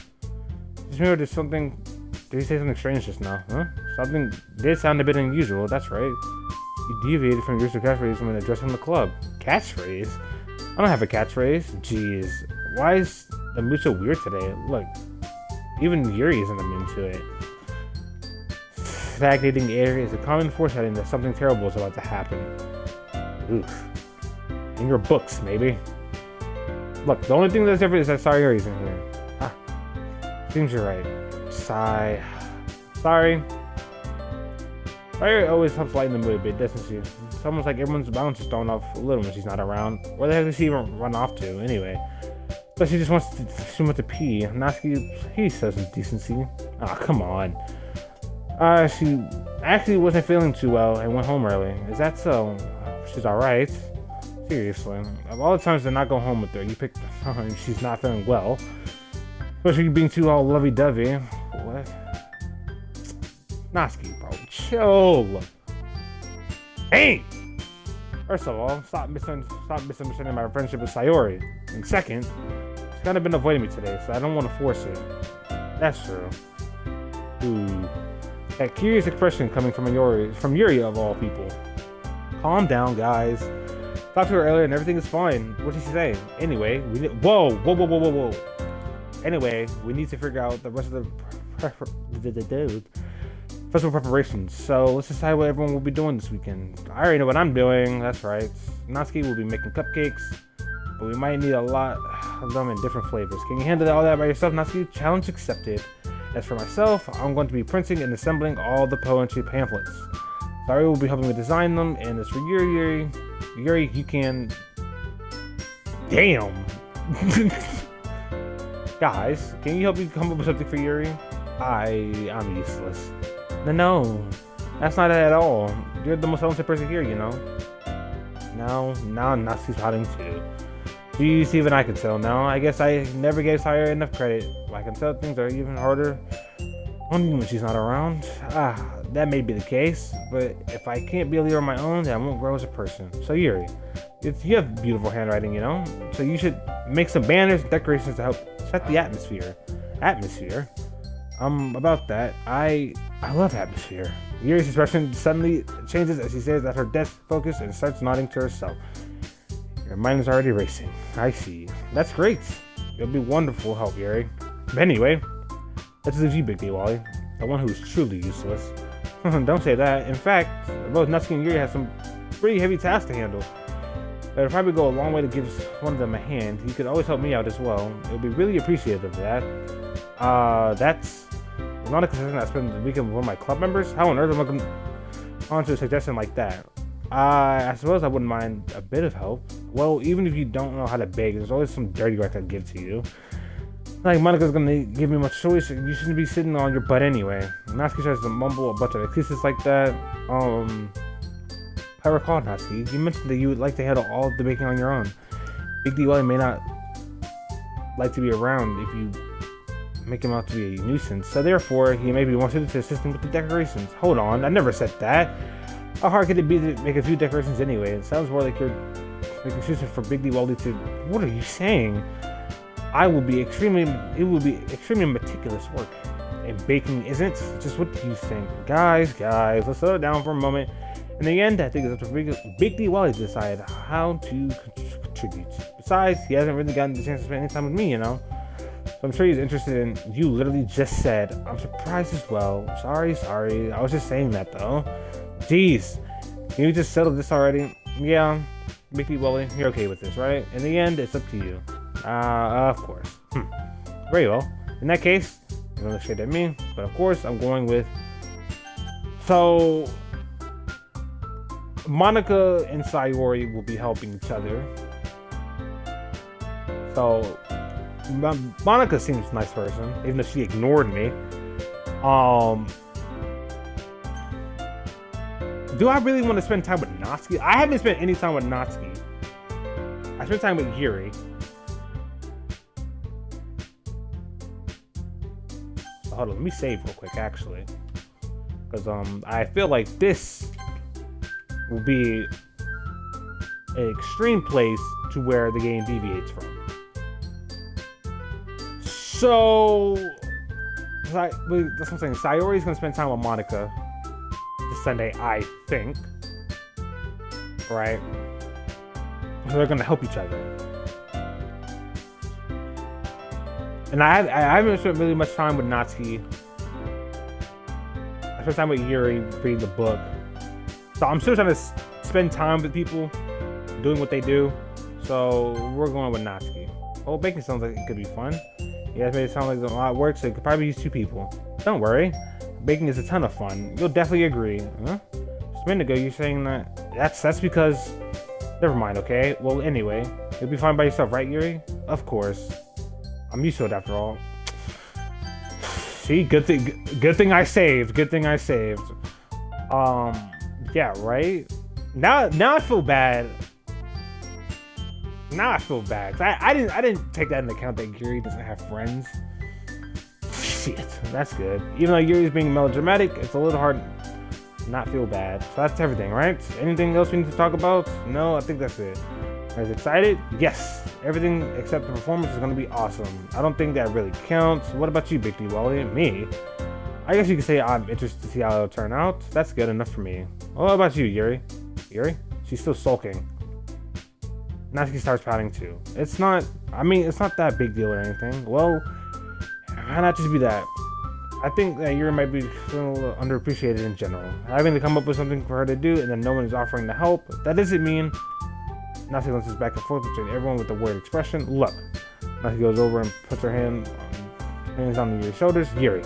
Just remember there's something. Did he say something strange just now? Huh? Something did sound a bit unusual, that's right. You deviated from your usual catchphrase when addressing the club. Catchphrase? I don't have a catchphrase. Jeez. Why is the mood so weird today? Look, even Yuri isn't into it. Stagnating air is a common foreshadowing that something terrible is about to happen. Oof. In your books, maybe. Look, the only thing that's different is that Sayori's in here. Ah, seems you're right. Sorry. Sayori always helps lighten the mood a bit, doesn't she? It's almost like everyone's balance is thrown off a little when she's not around. Where the heck does she even run off to, anyway? But she just wants to pee. Natsuki, he says some decency. Ah, come on. She actually wasn't feeling too well and went home early. Is that so? She's alright. Seriously. Of all the times to not go home with her, you picked the time she's not feeling well. Especially being too all lovey-dovey. What? Natsuki, bro. Chill. Hey! First of all, stop misunderstanding my friendship with Sayori. And second, she's kind of been avoiding me today, so I don't want to force it. That's true. Ooh. That curious expression coming from Yuri of all people. Calm down, guys. Talked to her earlier and everything is fine. What did she say? Anyway, whoa. Anyway, we need to figure out the rest of the festival preparations. So let's decide what everyone will be doing this weekend. I already know what I'm doing. That's right. Natsuki will be making cupcakes, but we might need a lot of them in different flavors. Can you handle all that by yourself, Natsuki? Challenge accepted. As for myself, I'm going to be printing and assembling all the poetry pamphlets. Sayori will be helping me design them, and as for Yuri, you can... Damn! Guys, can you help me come up with something for Yuri? I'm useless. No, that's not it at all. You're the most talented person here, you know? Now Natsuki's hiding too. Jeez, even I can tell now. I guess I never gave Sayori enough credit. I can tell things are even harder only when she's not around. That may be the case, but if I can't be a leader on my own, then I won't grow as a person. So Yuri, you have beautiful handwriting, you know? So you should make some banners and decorations to help set the atmosphere. Atmosphere? About that, I love atmosphere. Yuri's expression suddenly changes as she stares at her desk focus and starts nodding to herself. Your mind is already racing. I see. That's great. You'll be wonderful help, Yuri. But anyway, let's leave you, Big D Wally. The one who's truly useless. Don't say that. In fact, both Natsuki and Yuri have some pretty heavy tasks to handle. It'll probably go a long way to give one of them a hand. You could always help me out as well. It would be really appreciative of that. That's not a concession. I spend the weekend with one of my club members. How on earth am I going on to a suggestion like that? I suppose I wouldn't mind a bit of help. Well, even if you don't know how to bake, there's always some dirty work I could give to you. Like, Monika's gonna give me much choice. You shouldn't be sitting on your butt anyway. Natsuki tries to mumble a bunch of excuses like that. I recall, Natsuki, you mentioned that you would like to handle all of the baking on your own. Big D may not like to be around if you make him out to be a nuisance, so therefore he may be wanted to assist him with the decorations. Hold on, I never said that. How hard could it be to make a few decorations anyway? It sounds more like you're making excuses for Big D to... What are you saying? It will be extremely meticulous work. And baking isn't? Just what do you think? Guys, let's slow it down for a moment. In the end, I think it's up to Big D to decide how to contribute. Besides, he hasn't really gotten the chance to spend any time with me, you know? So I'm sure he's interested in... You literally just said, I'm surprised as well. Sorry. I was just saying that, though. Jeez. Can you just settle this already? Yeah. Big D you're okay with this, right? In the end, it's up to you. Of course. Very well. In that case, you're gonna look straight at me, but of course, I'm going with... So... Monika and Sayori will be helping each other. So... Monika seems a nice person, even though she ignored me. Do I really want to spend time with Natsuki? I haven't spent any time with Natsuki. I spent time with Yuri. hold on, let me save real quick, actually. Because, I feel like this will be an extreme place to where the game deviates from. So, that's what I'm saying. Sayori's gonna spend time with Monica this Sunday, I think. Right? So they're gonna help each other. And I haven't spent really much time with Natsuki. I spent time with Yuri reading the book. So I'm still trying to spend time with people doing what they do. So we're going with Natsuki. Oh, baking sounds like it could be fun. You guys made it sound like a lot of work, so you could probably use 2 people. Don't worry. Baking is a ton of fun. You'll definitely agree. Huh? Just a minute ago, you're saying that. That's because... Never mind, okay? Well, anyway. You'll be fine by yourself, right, Yuri? Of course. I'm used to it after all. See? Good thing I saved. Good thing I saved. Yeah, right? Now I feel bad. Now I feel bad. I didn't take that into account that Yuri doesn't have friends. Shit, that's good. Even though Yuri's being melodramatic, it's a little hard to not feel bad. So that's everything, right? Anything else we need to talk about? No, I think that's it. Are you excited? Yes. Everything except the performance is going to be awesome. I don't think that really counts. What about you, Big D Wally? Me? I guess you could say I'm interested to see how it'll turn out. That's good enough for me. What about you, Yuri? Yuri? She's still sulking. Natsuki starts pouting too. It's not that big deal or anything. Well, why not just be that? I think that Yuri might be feeling a little underappreciated in general. Having to come up with something for her to do and then no one is offering to help, that doesn't mean Natsuki lances back and forth between everyone with the word expression. Look. Natsuki goes over and puts her hands on Yuri's shoulders. Yuri,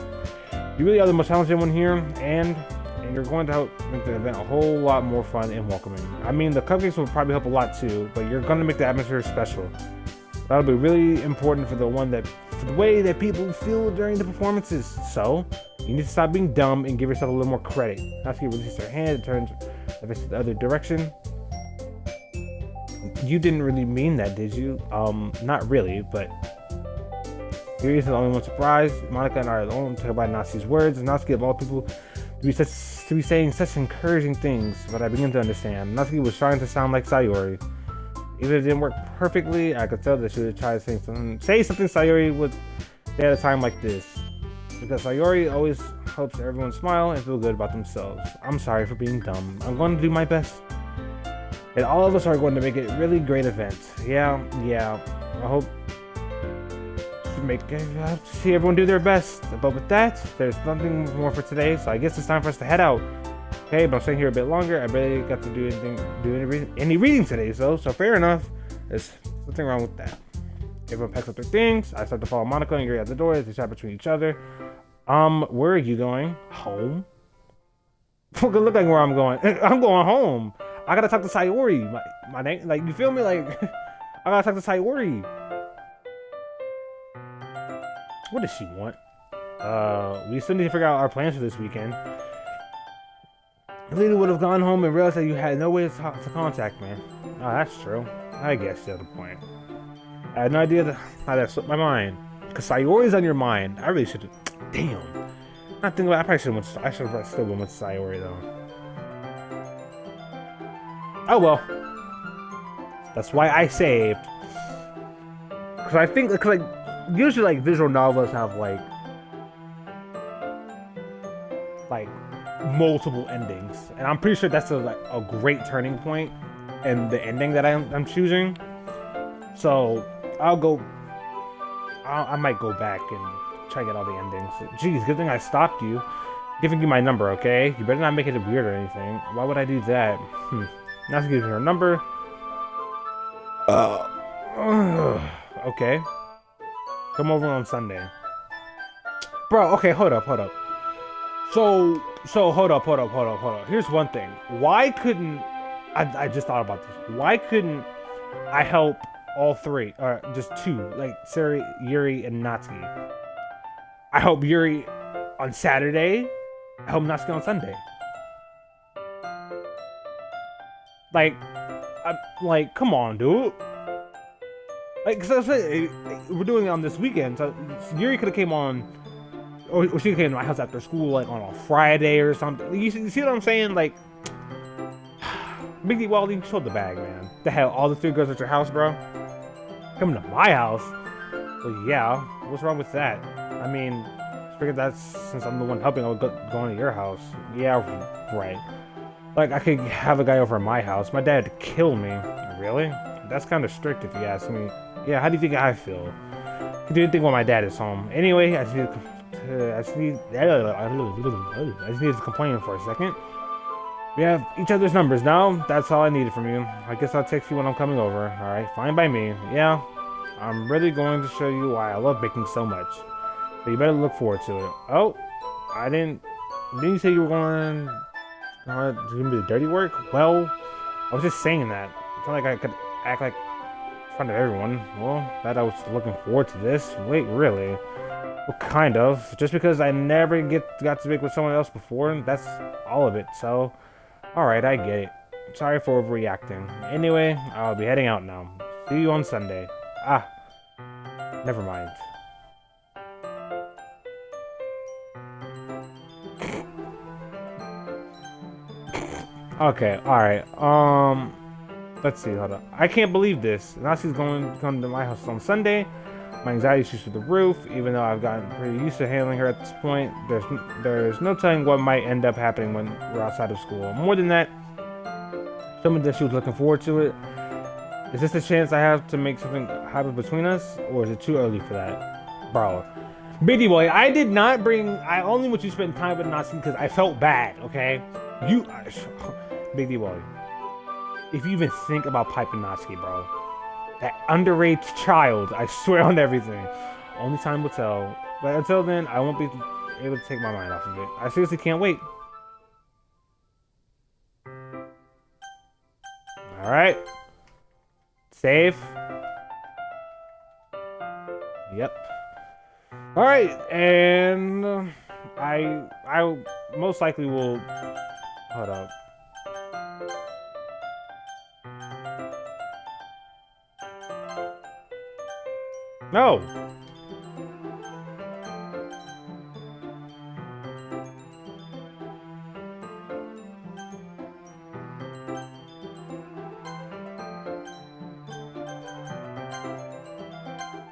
you really are the most talented one here, and you're going to help make the event a whole lot more fun and welcoming. I mean, the cupcakes will probably help a lot too, but you're going to make the atmosphere special. That'll be really important for the way that people feel during the performances. So, you need to stop being dumb and give yourself a little more credit. Natsuki releases her hand and turns her face to the other direction. You didn't really mean that, did you? Not really, but Yuri is the only one surprised. Monica and I are the only ones taken by Natsuki's words. Natsuki of all people to be saying such encouraging things, but I begin to understand. Natsuki was trying to sound like Sayori. Even if it didn't work perfectly, I could tell that she would try to say something Sayori would say at a time like this. Because Sayori always hopes everyone smile and feel good about themselves. I'm sorry for being dumb. I'm going to do my best. And all of us are going to make it a really great event. Yeah. I hope to see everyone do their best. But with that, there's nothing more for today, so I guess it's time for us to head out. Okay, but I'm staying here a bit longer. I barely got to do any reading today, so fair enough. There's nothing wrong with that. Everyone packs up their things. I start to follow Monica and Yuri out the door as they chat between each other. Where are you going? Home? Look like where I'm going. I'm going home. I gotta talk to Sayori. My name, like, you feel me? Like, I gotta talk to Sayori. What does she want? We still need to figure out our plans for this weekend. Lily would have gone home and realized that you had no way to contact me. Oh, that's true. I guess you have a point. I had no idea how that slipped my mind. Because Sayori's on your mind. I really should have. Damn. I probably should have still went with Sayori though. Oh well. That's why I saved. Because I think, usually like visual novels have like multiple endings, and I'm pretty sure that's a great turning point in the ending that I'm choosing. So I might go back and try to get all the endings. Jeez, good thing I stopped you. Giving you my number, okay? You better not make it weird or anything. Why would I do that? Now she's giving her number. Okay. Come over on Sunday. Bro, okay, hold up. So hold up. Here's one thing. Why couldn't I just thought about this. Why couldn't I help all three? Or just two, like Sari, Yuri, and Natsuki. I help Yuri on Saturday. I help Natsuki on Sunday. Like, come on, dude. Like, so we're doing it on this weekend, so Yuri could have came on or she came to my house after school, like on a Friday or something. You see what I'm saying? Like, Big D Wally, show the bag, man. The hell, all the 3 girls at your house, bro? Coming to my house? Well, yeah. What's wrong with that? I mean, I figured that's since I'm the one helping, I'll go going to your house. Yeah, right. Like, I could have a guy over at my house. My dad would kill me. Really? That's kind of strict if you ask me. Yeah, how do you think I feel? I didn't think when my dad is home. Anyway, I just need to complain for a second. We have each other's numbers now. That's all I needed from you. I guess I'll text you when I'm coming over. Alright, fine by me. Yeah, I'm really going to show you why I love baking so much. But you better look forward to it. Oh, didn't you say you were going to do the dirty work? Well, I was just saying that. It's not like I could act like in front of everyone. Well, that I was looking forward to this. Wait, really? Well, kind of. Just because I never got to bake with someone else before, that's all of it. So, alright, I get it. Sorry for overreacting. Anyway, I'll be heading out now. See you on Sunday. Ah, never mind. Okay, alright. Let's see, hold up. I can't believe this. Now she's going to come to my house on Sunday. My anxiety shoots through the roof, even though I've gotten pretty used to handling her at this point. There's no telling what might end up happening when we're outside of school. More than that, someone that she was looking forward to it. Is this a chance I have to make something happen between us, or is it too early for that? Bro. Biggie boy, I did not bring... I only want you to spend time with Natsuki because I felt bad, okay? Big D boy. If you even think about piping Natsuki, bro. That underage child, I swear on everything. Only time will tell. But until then, I won't be able to take my mind off of it. I seriously can't wait. Alright. Save. Yep. Alright, and I most likely will... Hold up. No!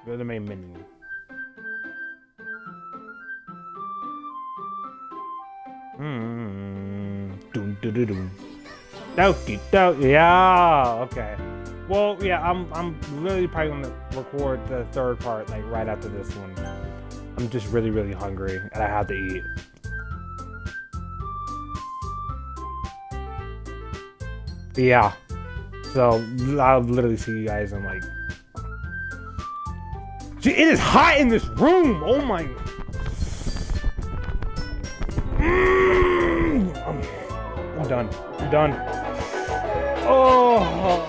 Go to the main menu. Doki Doki. Yeah, okay. Well, yeah, I'm really probably gonna record the 3rd part like right after this one. I'm just really, really hungry and I have to eat. Yeah. So I'll literally see you guys in like... Gee, it is hot in this room! Oh my... I'm done. I'm done. Oh!